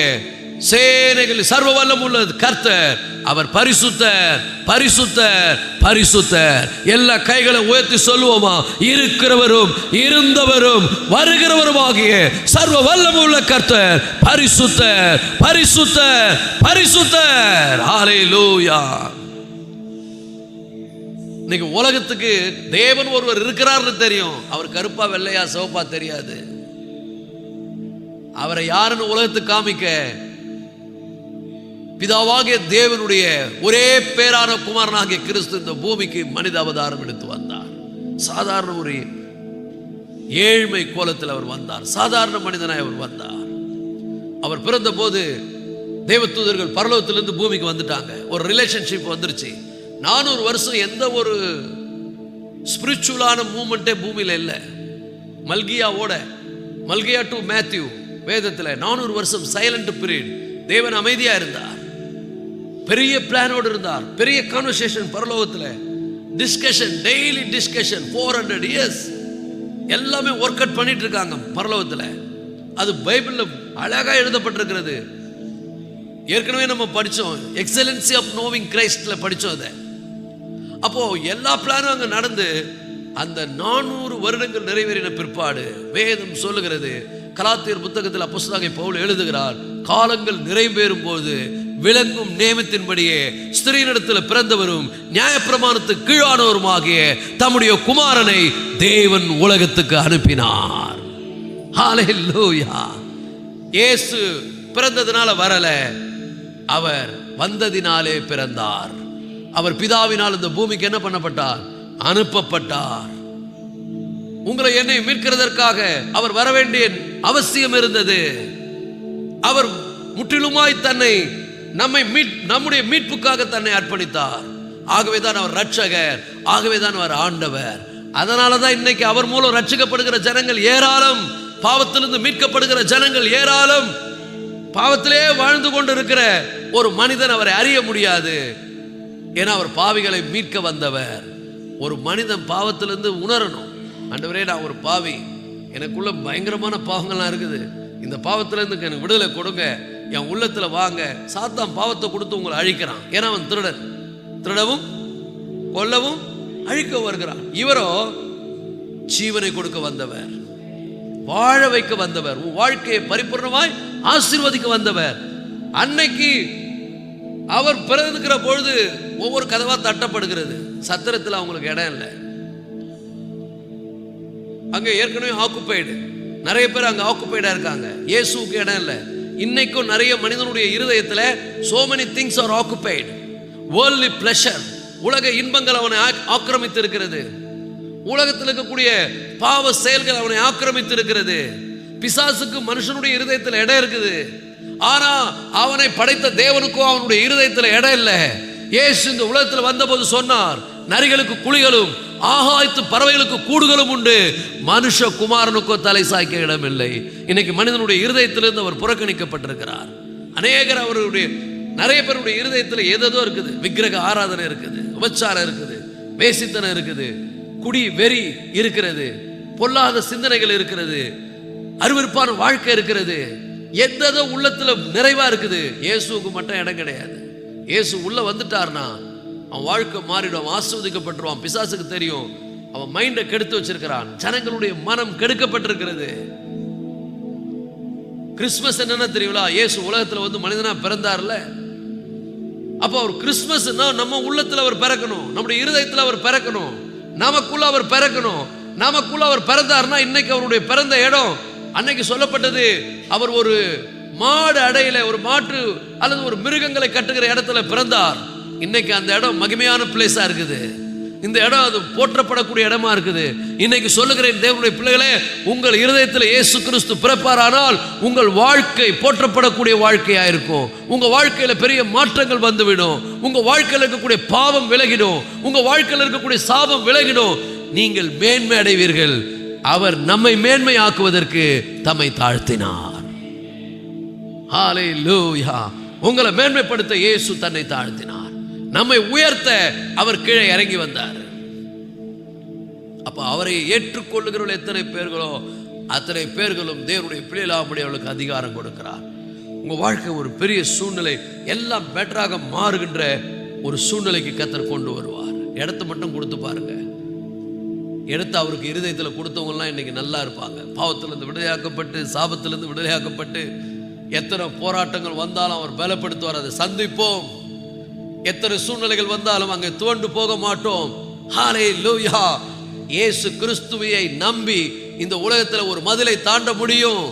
Speaker 1: சேனைகளில் சர்வ வல்லம் உள்ள கர்த்தர். அவர் பரிசுத்தர், பரிசுத்தர், பரிசுத்தர். எல்லா கைகளை உயர்த்தி சொல்லுவோமா? இருக்கிறவரும் இருந்தவரும் வருகிறவருமாகிய சர்வ வல்லம் உள்ள கர்த்தர் பரிசுத்தர், பரிசுத்தர், பரிசுத்தர். ஹல்லேலூயா. இன்னைக்கு உலகத்துக்கு தேவன் ஒருவர் இருக்கிறார்னு தெரியும். அவர் கருப்பா வெள்ளையா சிவப்பா தெரியாது. அவரை யாருன்னு உலகத்துக்கு காமிக்க பிதாவாகிய தேவனுடைய ஒரே பேரான குமாரனாகிய கிறிஸ்து இந்த பூமிக்கு மனித அவதாரம் எடுத்து வந்தார். சாதாரண ஒரு ஏழ்மை கோலத்தில் அவர் வந்தார். சாதாரண மனிதனாய் அவர் வந்தார். அவர் பிறந்த போது தேவதூதர்கள் பரலோகத்திலிருந்து பூமிக்கு வந்துட்டாங்க. ஒரு ரிலேஷன்ஷிப் வந்துருச்சு. 400 வருஷம் எந்த ஒரு ஸ்பிரிச்சுவலான மூமெண்டே பூமியில இல்லை. மல்கியா டு மேத்யூ வேதத்தில் 400 வருஷம் சைலண்ட் பீரியட். தேவன் அமைதியா இருந்தார். பெரிய பிளானோடு இருந்தார். பெரிய கான்வர்சேஷன் பரலோகத்தில், டிஸ்கஷன், டெய்லி டிஸ்கஷன். 400 இயர்ஸ் எல்லாமே ஒர்க் அவுட் பண்ணிட்டு இருக்காங்க பரலோகத்தில். அது பைபிள்ல அழகா எழுதப்பட்டிருக்கிறது. ஏற்கனவே நம்ம படிச்சோம், எக்ஸலன்சி ஆஃப் நோவிங் கிரைஸ்ட்ல படிச்சோம் அதை. அப்போ எல்லா பிளானும் அங்க நடந்து அந்த 400 வருடங்கள் நிறைவேறின பிற்பாடு வேதம் சொல்லுகிறது, கலாத்தியர் புத்தகத்தில் அப்போஸ்தலனாகிய பவுல் எழுதுகிறார், காலங்கள் நிறைவேறும் போது விளங்கும் நியமத்தின்படியே ஸ்திரீனிடத்தில் பிறந்தவரும் நியாயப்பிரமாணத்துக்கு கீழானவருமாகிய தம்முடைய குமாரனை தேவன் உலகத்துக்கு அனுப்பினார். ஹல்லேலூயா. இயேசு பிறந்ததினால வரல, அவர் வந்ததினாலே பிறந்தார். அவர் பிதாவினால் இந்த பூமிக்கு என்ன பண்ணப்பட்டார்? அனுப்பப்பட்டார். உங்களை என்னை மீட்கிறதற்காக அவர் வர வேண்டிய அவசியம் இருந்தது. அவர் முற்றிலுமாய் தன்னை நம்முடைய மீட்புக்காக தன்னை அர்ப்பணித்தார். ஆகவேதான் அவர் ரட்சகர், ஆகவேதான் அவர் ஆண்டவர். அதனாலதான் இன்னைக்கு அவர் மூலம் ரட்சிக்கப்படுகிற ஜனங்கள் ஏராளம், பாவத்திலிருந்து மீட்கப்படுகிற ஜனங்கள் ஏராளம். பாவத்திலே வாழ்ந்து கொண்டு இருக்கிற ஒரு மனிதன் அவரை அறிய முடியாது. ஏன்னா அவர் பாவிகளை மீட்க வந்தவர். ஒரு மனிதன் பாவத்திலிருந்து உணரணும், ஆண்டவரே நான் ஒரு பாவி, எனக்குள்ள பயங்கரமான பாவங்கள்லாம் இருக்குது, இந்த பாவத்திலிருந்து எனக்கு விடுதலை கொடுங்க, என் உள்ளத்துல வாங்க. சாத்தான் பாவத்தை கொடுத்து உங்களை அழிக்கிறான். ஏன்னா அவன் திருடன், திருடவும் கொல்லவும் அழிக்க வருகிறான். இவரோ ஜீவனை கொடுக்க வந்தவர், வாழ வைக்க வந்தவர், உன் வாழ்க்கையை பரிபூர்ணமாய் ஆசீர்வதிக்க வந்தவர். அன்னைக்கு அவர் பிறந்திருக்கிற பொழுது ஒவ்வொரு கதவா தட்டப்படுகிறது. சத்திரத்தில் அவங்களுக்கு இடம் இல்லை. அங்க ஏற்கனவே ஆக்குப்பைடு, நிறைய பேர் அங்க ஆக்குப்பைடா இருக்காங்க. இயேசுக்கு இடம் இல்லை. இன்னைக்கும் நிறைய மனிதனுடைய இருதயத்துல so many things are occupied. Worldly pleasure, உலக இன்பங்கள் அவனை ஆக்கிரமித்து இருக்கிறது. உலகத்தில் இருக்கக்கூடிய பாவ செயல்கள் அவனை ஆக்கிரமித்து இருக்கிறது. பிசாசுக்கு மனுஷனுடைய இருதயத்தில் இடம் இருக்குது. ஆனா அவனை படைத்த தேவனுக்கும் அவனுடைய இருதயத்தில் இடம் இல்லை. இயேசு இந்த உலகத்தில் வந்தபோது சொன்னார், நரிகளுக்கு குழிகளும் ஆகாயத்து பறவைகளுக்கு கூடுகளும் உண்டு, மனுஷ குமாரனுக்கோ தலை சாய்க்க இடம் இல்லை. இன்னைக்கு மனிதனுடைய இருதயத்திலிருந்து அவர் புறக்கணிக்கப்பட்டிருக்கிறார். அநேகர் அவருடைய நிறைய பேருடைய இருதயத்தில் ஏதோ இருக்குது. விக்கிரக ஆராதனை இருக்குது, உபச்சாரம் இருக்குது, வேசித்தனம் இருக்குது, குடி வெறி இருக்கிறது, பொல்லாத சிந்தனைகள் இருக்கிறது, அருவருப்பான வாழ்க்கை இருக்கிறது, எதோ உள்ளத்துல நிறைவா இருக்குது. இயேசுவுக்கு மட்டும் இடம் கிடையாது. இயேசு உள்ள வந்துட்டார்னா அவன் வாழ்க்கை மாறிடும், ஆஸ்வதிக்கப்பட்டுருவான். பிசாசுக்கு தெரியும் அவன் மைண்டை கெடுத்து வச்சிருக்கிறான். ஜனங்களுடைய மனம் கெடுக்கப்பட்டிருக்கிறது. கிறிஸ்துமஸ் என்னன்னா தெரியுங்களா? இயேசு உலகத்துல வந்து மனிதனா பிறந்தார்ல, அப்ப அவர் கிறிஸ்துமஸ் நம்ம உள்ளத்துல அவர் பிறக்கணும், நம்முடைய இருதயத்துல அவர் பிறக்கணும், நமக்குள்ள அவர் பிறக்கணும். நமக்குள்ள அவர் பிறந்தார்னா இன்னைக்கு அவருடைய பிறந்த இடம், அன்னைக்கு சொல்லப்பட்டது அவர் ஒரு மாடு அடையில, ஒரு மாட்டு அல்லது ஒரு மிருகங்களை கட்டுகிற இடத்துல பிறந்தார். இன்னைக்கு அந்த இடம் மகிமையான பிளேஸா இருக்குது. இந்த இடம் அது போற்றப்படக்கூடிய இடமா இருக்குது. இன்னைக்கு சொல்லுகிறேன் தேவனுடைய பிள்ளைகளே, உங்கள் இருதயத்தில் இயேசு கிறிஸ்து பிறப்பாரானால் உங்கள் வாழ்க்கை போற்றப்படக்கூடிய வாழ்க்கையா இருக்கும். உங்க வாழ்க்கையில பெரிய மாற்றங்கள் வந்துவிடும். உங்க வாழ்க்கையில் இருக்கக்கூடிய பாவம் விலகிடும். உங்க வாழ்க்கையில் இருக்கக்கூடிய சாபம் விலகிடும். நீங்கள் மேன்மை அடைவீர்கள். அவர் நம்மை மேன்மை ஆக்குவதற்கு தம்மை தாழ்த்தினார். ஹல்லேலூயா. உங்களை மேன்மைப்படுத்த இயேசு தன்னை தாழ்த்தினார். நம்மை உயர்த்த அவர் கீழே இறங்கி வந்தார். அப்ப அவரை ஏற்றுக்கொள்ளுகிறவர்கள் எத்தனை பேர்களோ அத்தனை பேர்களும் தேவனுடைய பிள்ளைகளாகும்படி அவர்களுக்கு அதிகாரம் கொடுக்கிறார். உங்க வாழ்க்கை ஒரு பெரிய சூழ்நிலை எல்லாம் பெட்டராக மாறுகின்ற ஒரு சூழ்நிலைக்கு கர்த்தர் கொண்டு வருவார். இடத்தை மட்டும் கொடுத்து பாருங்க. எடுத்து அவருக்கு இருதயத்தில் கொடுத்தவங்கலாம் இன்னைக்கு நல்லா இருப்பாங்க. பாவத்திலிருந்து விடுதலையாக்கப்பட்டு, சாபத்திலிருந்து விடுதலையாக்கப்பட்டு, எத்தனை போராட்டங்கள் வந்தாலும் அவர் பலப்படுத்துவார். அதை சந்திப்போம். எத்தனை சூழ்நிலைகள் வந்தாலும் அங்கே துவண்டு போக மாட்டோம். ஹல்லேலூயா. இயேசு கிறிஸ்துவை நம்பி இந்த உலகத்தில் ஒரு மதிலை தாண்ட முடியும்,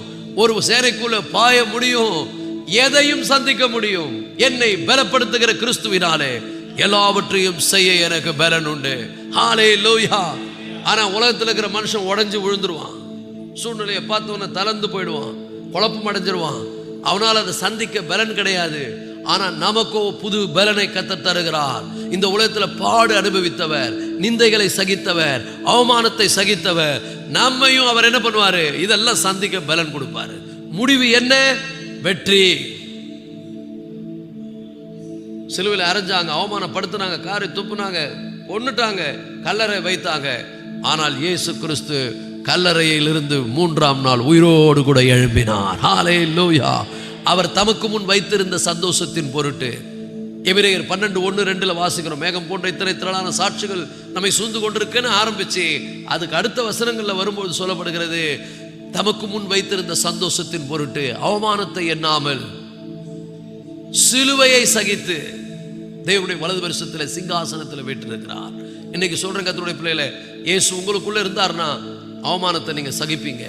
Speaker 1: ஒரு சேனைக்குள்ள பாய முடியும், எதையும் சந்திக்க முடியும். என்னை பலப்படுத்துகிற கிறிஸ்துவினாலே எல்லாவற்றையும் செய்ய எனக்கு பலன் உண்டு. ஹல்லேலூயா. ஆனா உலகத்தில் இருக்கிற மனுஷன் உடைஞ்சு விழுந்துருவான். சூழ்நிலையை பார்த்தவன தளர்ந்து போயிடுவான், குழப்பம் அடைஞ்சிருவான். அவனால் அதை சந்திக்க பலன் கிடையாது. ஆனா நமக்கோ புது பலனை கர்த்தர் தருகிறார். இந்த உலகத்தில் பாடு அனுபவித்தவர், நிந்தைகளை சகித்தவர், அவமானத்தை சகித்தவர், நம்மையும் அவர் என்ன பண்ணுவாரு? இதெல்லாம் சந்திக்க பலன் கொடுப்பாரு. முடிவு என்ன? வெற்றி. சிலுவையில் அரைஞ்சாங்க, அவமானப்படுத்தினாங்க, காரை துப்புனாங்க, கொன்னுட்டாங்க, கல்லறை வைத்தாங்க. ஆனால் இயேசு கிறிஸ்து கல்லறையிலிருந்து 3ஆம் நாள் உயிரோடு கூட எழும்பினார். ஹல்லேலூயா. அவர் தமக்கு முன் வைத்திருந்த சந்தோஷத்தின் பொருட்டு எபிரேயர் 12:1-2 வாசிக்கிறோம். மேகம் போன்ற இத்தனை திரளான சாட்சிகள் நம்மை சூழ்ந்து கொண்டிருக்குன்னு ஆரம்பிச்சு அதுக்கு அடுத்த வசனங்கள்ல வரும்போது சொல்லப்படுகிறது, தமக்கு முன் வைத்திருந்த சந்தோஷத்தின் பொருட்டு அவமானத்தை எண்ணாமல் சிலுவையை சகித்து தேவனுடைய வலது பரிசத்தில் சிங்காசனத்தில் வீற்றிருக்கிறார். இன்னைக்கு சொல்றேன் கர்த்தருடைய பிள்ளைகளே, இயேசு உங்களுக்குள்ள இருந்தார்னா அவமானத்தை நீங்க சகிப்பீங்க.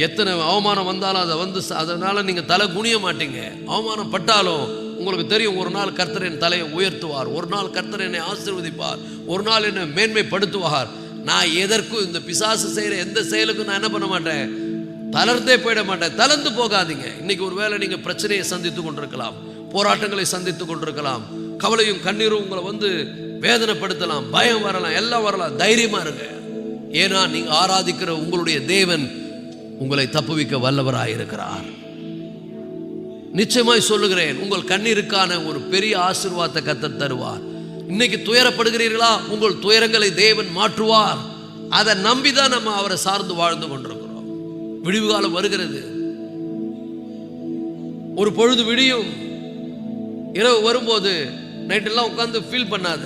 Speaker 1: எத்தனை அவமானம் வந்தாலும் அதை அதனால நீங்க தலை குனிய மாட்டீங்க. அவமானம் பட்டாலும் உங்களுக்கு தெரியும், ஒரு நாள் கர்த்தர் என் தலையை உயர்த்துவார், ஒரு நாள் கர்த்தர் என்னை ஆசீர்வதிப்பார், ஒரு நாள் என்னை மேன்மைப்படுத்துவார். நான் எதற்கும் இந்த பிசாசு செய்யற எந்த செயலுக்கும் நான் என்ன பண்ண மாட்டேன், தளர்ந்தே போயிட மாட்டேன். தளர்ந்து போகாதீங்க. இன்னைக்கு ஒரு வேளை நீங்க பிரச்சனையை சந்தித்து கொண்டிருக்கலாம், போராட்டங்களை சந்தித்து கொண்டிருக்கலாம், கவலையும் கண்ணீரும் உங்களை வேதனைப்படுத்தலாம், பயம் வரலாம், எல்லாம் வரலாம். தைரியமா இருங்க. ஏன்னா நீங்க ஆராதிக்கிற உங்களுடைய தேவன் உங்களை தப்புவிக்க வல்லவராயிருக்கிறார். நிச்சயமாய் சொல்லுகிறேன், உங்கள் கண்ணீருக்கான ஒரு பெரிய ஆசீர்வாதத்தை கர்த்தர் தருவார். இன்னைக்கு துயரப்படுகிறீர்களா? உங்கள் துயரங்களை தேவன் மாற்றுவார். அதை நம்பிதான் நம்ம அவரை சார்ந்து வாழ்ந்து கொண்டிருக்கிறோம். விடிவு காலம் வருகிறது. ஒரு பொழுது விடியும். இரவு வரும்போது நைட்டெல்லாம் உட்காந்து ஃபீல் பண்ணாத,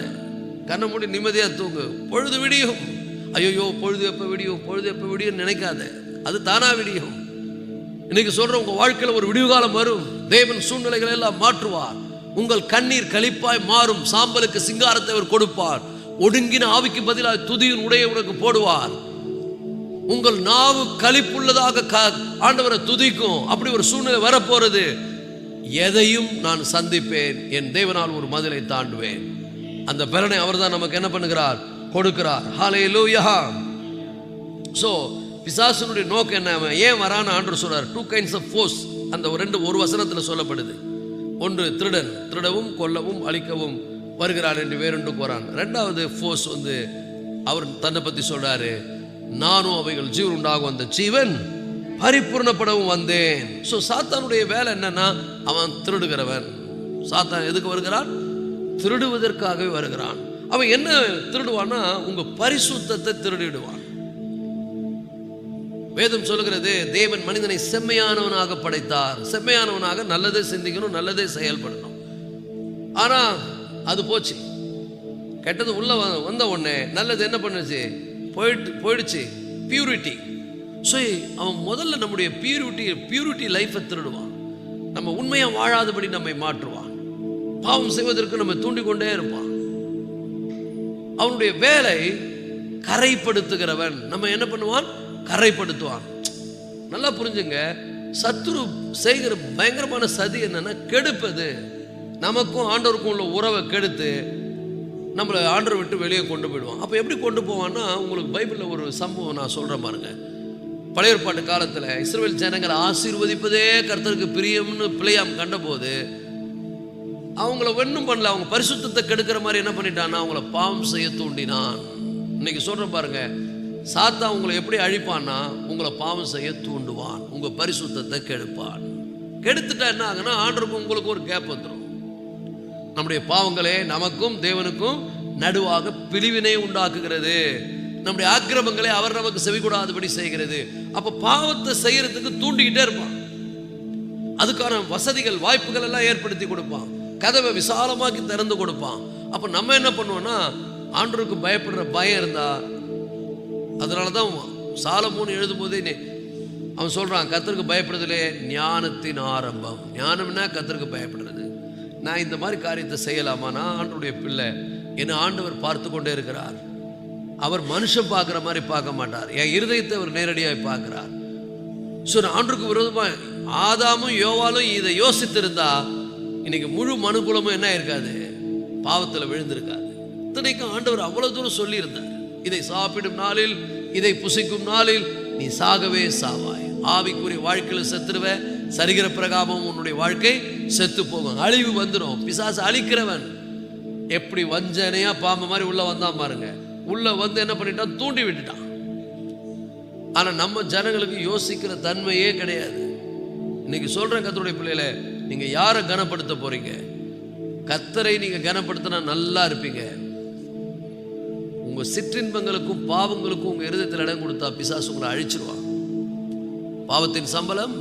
Speaker 1: கண்ணை மூடி நிம்மதியா தூங்கு. பொழுது விடியும். ஐயோ பொழுது எப்ப விடியும், பொழுது எப்ப விடியும் நினைக்காத, அது தானா விடியும். இன்னைக்கு சொல்ற உங்க வாழ்க்கையில் ஒரு விடிவு காலம் வரும். தேவன் சூழ்நிலைகளை எல்லாம் மாற்றுவார். உங்கள் கண்ணீர் களிப்பாய் மாறும். சாம்பலுக்கு சிங்காரத்தை அவர் கொடுப்பார். ஒடுங்கின ஆவிக்கு பதிலாக துதியின் உடைய உனக்கு போடுவார். உங்கள் நாவு களிப்புள்ளதாக ஆண்டவரை துதிக்கும். அப்படி ஒரு சூழ்நிலை வரப்போறது. எதையும் நான் சந்திப்பேன், என் தேவனால் ஒரு மதிலை தாண்டுவேன். அந்த பலனை அவர் தான் நமக்கு என்ன பண்ணுகிறார், கொடுக்கிறார். ஹல்லேலூயா. சோ பிசாசுனுடைய நோக்கம் என்ன, ஏன் வரான்னு ஆண்டவர் சொல்றார். 2 kinds of force அந்த ஒரு வசனத்தில் சொல்லப்படுது. ஒன்று திருடன், திருடவும் கொல்லவும் அழிக்கவும் வருகிறான் என்று வேறொன்று கூறான். ரெண்டாவது ஃபோர்ஸ் அவர் தன்னை பற்றி சொல்றாரு, நானும் அவைகள் ஜீவன் உண்டாகும், அந்த ஜீவன் பரிபூர்ணப்படவும் வந்தேன். ஸோ சாத்தானுடைய வேலை என்னன்னா, அவன் திருடுகிறவன். சாத்தான் எதுக்கு வருகிறான், திருடுவதற்காகவே வருகிறான். அவன் என்ன திருடுவான்னா, உங்க பரிசுத்தத்தை திருடிடுவான். வேதம் சொல்லுகிறது, தேவன் மனிதனை செம்மையானவனாக படைத்தார். செம்மையானவனாக நல்லதே சிந்திக்கணும், நல்லதே செயல்படணும். ஆனா அது போச்சு, கெட்டது உள்ள வந்த உடனே நல்லது என்ன பண்ணுச்சு, போயிடுச்சு. பியூரிட்டி. ஸோ அவன் முதல்ல நம்முடைய பியூரிட்டி லைஃபை திருடுவான். நம்ம உண்மையா வாழாதபடி நம்மை மாற்றுவான். பாவம் செய்வதற்கு நம்ம தூண்டிக்கொண்டே இருப்பான். அவனுடைய வேலை கரைப்படுத்துகிறவன். நம்ம என்ன பண்ணுவான், கரைப்படுத்துவான். நல்லா புரிஞ்சுங்க, சத்துரு செய்கிற பயங்கரமான சதி என்னன்னா கெடுப்பது. நமக்கும் ஆண்டவருக்கும் உள்ள உறவை கெடுத்து நம்மளை ஆண்டவரை விட்டு வெளியே கொண்டு போயிடுவான். அப்போ எப்படி கொண்டு போவான்னா, உங்களுக்கு பைபிளில் ஒரு சம்பவம் நான் சொல்கிறேன் பாருங்க. பழைய ஏற்பாட்டு காலத்தில் இஸ்ரவேல் ஜனங்களை ஆசீர்வதிப்பதே கர்த்தருக்கு பிரியம்னு பிழையாம் கண்டபோது அவங்கள ஒன்றும் பண்ணல, அவங்க பரிசுத்தத்தை கெடுக்கிற மாதிரி என்ன பண்ணிட்டான்னா, அவங்கள பாவம் செய்ய தூண்டினான். இன்னைக்கு சொல்கிறேன் பாருங்க, சாத்தா உங்களை எப்படி அழிப்பான்னா, உங்களை பாவம் செய்ய தூண்டுவான், உங்க பரிசுத்தத்தை கெடுப்பான். கெடுத்துட்டா என்ன ஆகுனா, ஆண்டருக்கும் உங்களுக்கு ஒரு கேப் வந்துடும். நம்முடைய பாவங்களே நமக்கும் தேவனுக்கும் நடுவாக பிரிவினை உண்டாக்குகிறது. நம்முடைய ஆக்கிரமங்களை அவர் நமக்கு செவிக்கூடாதபடி செய்கிறது. அப்ப பாவத்தை செய்யறதுக்கு தூண்டிக்கிட்டே இருப்பான். அதுக்கான வசதிகள் வாய்ப்புகள் எல்லாம் ஏற்படுத்தி கொடுப்பான். கதவை விசாலமாக்கி திறந்து கொடுப்பான். அப்ப நம்ம என்ன பண்ணுவோம்னா, ஆண்டவருக்கு பயப்படுற பயம் இருந்தா, அதனாலதான் சாலமோன் எழுதும் போதே அவன் சொல்றான், கர்த்தருக்கு பயப்படுறதுலே ஞானத்தின் ஆரம்பம். ஞானம்னா கர்த்தருக்கு பயப்படுறது. நான் இந்த மாதிரி காரியத்தை செய்யலாமா, நான் ஆண்டவருடைய பிள்ளை, என்ன ஆண்டவர் பார்த்து கொண்டே இருக்கிறார். அவர் மனுஷன் பார்க்குற மாதிரி பார்க்க மாட்டார், என் இருதயத்தை அவர் நேரடியாக பார்க்கிறார். ஸோ ஆண்டவருக்கு விரோதமாக ஆதாமும் யோவாலும் இதை யோசித்திருந்தா இன்னைக்கு முழு மனுக்குலமும் என்ன இருக்காது, பாவத்தில் விழுந்திருக்காது. இத்தனைக்கும் ஆண்டவர் அவ்வளவு தூரம் சொல்லியிருந்தார், இதை சாப்பிடும் நாளில் இதை புசிக்கும் நாளில் நீ சாகவே சாவாய், ஆவிக்குரிய வாழ்க்கையில் செத்துருவ, சரிகிற பிரகாரம் உன்னுடைய வாழ்க்கை செத்து போகும், அழிவு வந்துடும். பிசாசு அழிக்கிறவன். எப்படி வஞ்சனையா பாம்பு மாதிரி உள்ள வந்தான் பாருங்க. உள்ள வந்து என்ன பண்ணிட்டான், தூண்டி விட்டுட்டான். ஆனா நம்ம ஜனங்களுக்கு யோசிக்கிற தன்மையே கிடையாது. இன்னைக்கு சொல்ற கர்த்தருடைய பிள்ளைகளை, நீங்க யாரை கனப்படுத்த போறீங்க? கர்த்தரை நீங்க கனப்படுத்தினா நல்லா இருப்பீங்க. உங்க சிற்றின்பங்களுக்கும் பாவங்களுக்கும் உங்க இருதயத்தில் இடம் கொடுத்தா பிசாசு உங்களை அழிச்சிருவான். பாவத்தின் சம்பளம்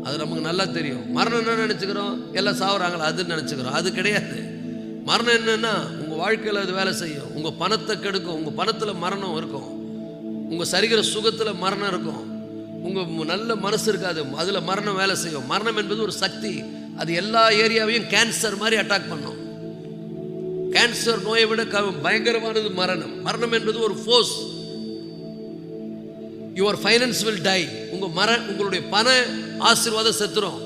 Speaker 1: அது நமக்கு நல்லா தெரியும். மரணம் என்ன நினைச்சுக்கிறோம், எல்லாம் சாவுறாங்களா அதுன்னு நினைச்சுக்கிறோம். அது கிடையாது. மரணம் என்னன்னா, உங்க வாழ்க்கையில் அது வேலை செய்யும். உங்க பணத்தை கெடுக்கும். உங்க பணத்துல மரணம் இருக்கும். உங்க சரிகிற சுகத்துல மரணம் இருக்கும். உங்க நல்ல மனசு இருக்காது, அதுல மரணம் வேலை செய்யும். மரணம் என்பது ஒரு சக்தி. அது எல்லா ஏரியாவையும் கேன்சர் மாதிரி அட்டாக் பண்ணும். கேன்சர் நோயை விட பயங்கரமானது மரணம். மரணம் என்பது ஒரு force. Your finance will die. உங்களுடைய பண ஆசீர்வாதம் செத்துரும்.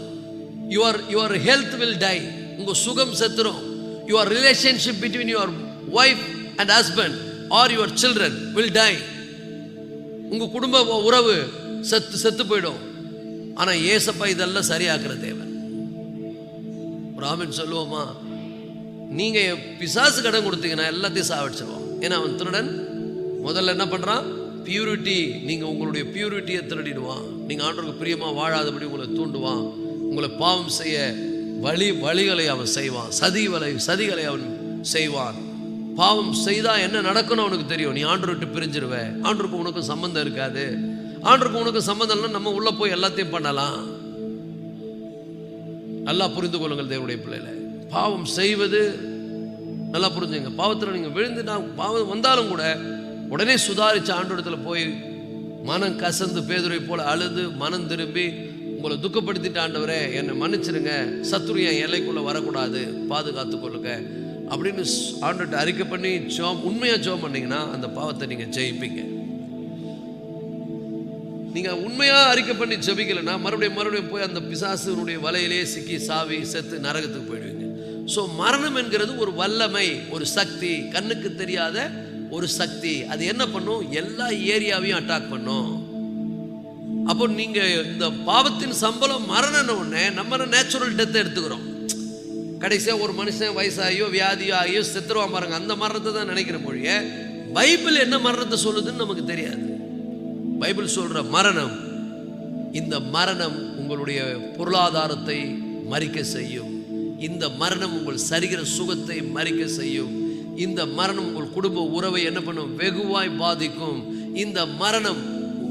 Speaker 1: Your health will die. உங்க சுகம் செத்துரும். Your relationship between your wife and husband or your children will die. உங்க குடும்ப உறவு செத்து போயிடும். ஆனா ஏசப்பா இதெல்லாம் சரியாக்குற தேவன். ராமன் சொல்லுவோமா, நீங்க பிசாசு கடன் கொடுத்தீங்கன்னா எல்லாத்தையும் சாவடிச்சிருவான். ஏன்னா அவன் திருடன். முதல்ல என்ன பண்றான், பியூரிட்டி. நீங்க உங்களுடைய பியூரிட்டியை திருடிடுவான். நீங்க ஆண்டவருக்கு பிரியமா வாழாதபடி உங்களை தூண்டுவான். உங்களை பாவம் செய்ய வழிகளை அவன் செய்வான். சதிகளை அவன் செய்வான். பாவம் செய்தா என்ன நடக்கும்னு அவனுக்கு தெரியும். நீ ஆண்டவர் விட்டு பிரிஞ்சிருவ. ஆண்டவருக்கு உனக்கு சம்பந்தம் இருக்காது. ஆண்டவருக்கு உனக்கு சம்பந்தம் இல்லைன்னா நம்ம உள்ள போய் எல்லாத்தையும் பண்ணலாம். நல்லா புரிந்து கொள்ளுங்கள் தேவனுடைய பிள்ளைகளை. பாவம் செய்வது நல்லா புரிஞ்சுங்க. பாவத்தில் நீங்க விழுந்து பாவம் வந்தாலும் கூட உடனே சுதாரிச்சு ஆண்டவரிடத்துல போய் மனம் கசந்து பேதுரை போல அழுது மனம் திரும்பி, உங்களை துக்கப்படுத்திட்டு ஆண்டவரே என்னை மன்னிச்சிருங்க, சத்துரு என் எல்லைக்குள்ள வரக்கூடாது, பாதுகாத்து கொள்ளுங்க அப்படின்னு ஆண்டவர்கிட்ட அறிக்கை பண்ணி உண்மையா ஜெபம் பண்ணீங்கன்னா அந்த பாவத்தை நீங்க ஜெயிப்பீங்க. நீங்கள் உண்மையாக அறிக்கை பண்ணி ஜெபிக்கலைன்னா மறுபடியும் போய் அந்த பிசாசுனுடைய வலையிலே சிக்கி சாவி செத்து நரகத்துக்கு போயிடுவீங்க. ஸோ மரணம் என்கிறது ஒரு வல்லமை, ஒரு சக்தி, கண்ணுக்கு தெரியாத ஒரு சக்தி. அது என்ன பண்ணும்? எல்லா ஏரியாவையும் அட்டாக் பண்ணும். அப்போ நீங்க இந்த பாவத்தின் சம்பளம் மரணம் உடனே நம்ம நேச்சுரல் டெத்தை எடுத்துக்கிறோம். கடைசியாக ஒரு மனுஷன் வயசாகியோ வியாதியோ ஆகியோ செத்துருவான் பாருங்க, அந்த மரணத்தை தான் நினைக்கிற மொழிய. பைபிள் என்ன மரணத்தை சொல்லுதுன்னு நமக்கு தெரியாது. பைபிள் சொல்ற மரணம், இந்த மரணம் உங்களுடைய பொருளாதாரத்தை மறிக்க செய்யும். இந்த மரணம் உங்கள் சரீர சுகத்தை மறிக்க செய்யும். இந்த மரணம் உங்கள் குடும்ப உறவை என்ன பண்ணும்? வெகுவாய் பாதிக்கும். இந்த மரணம்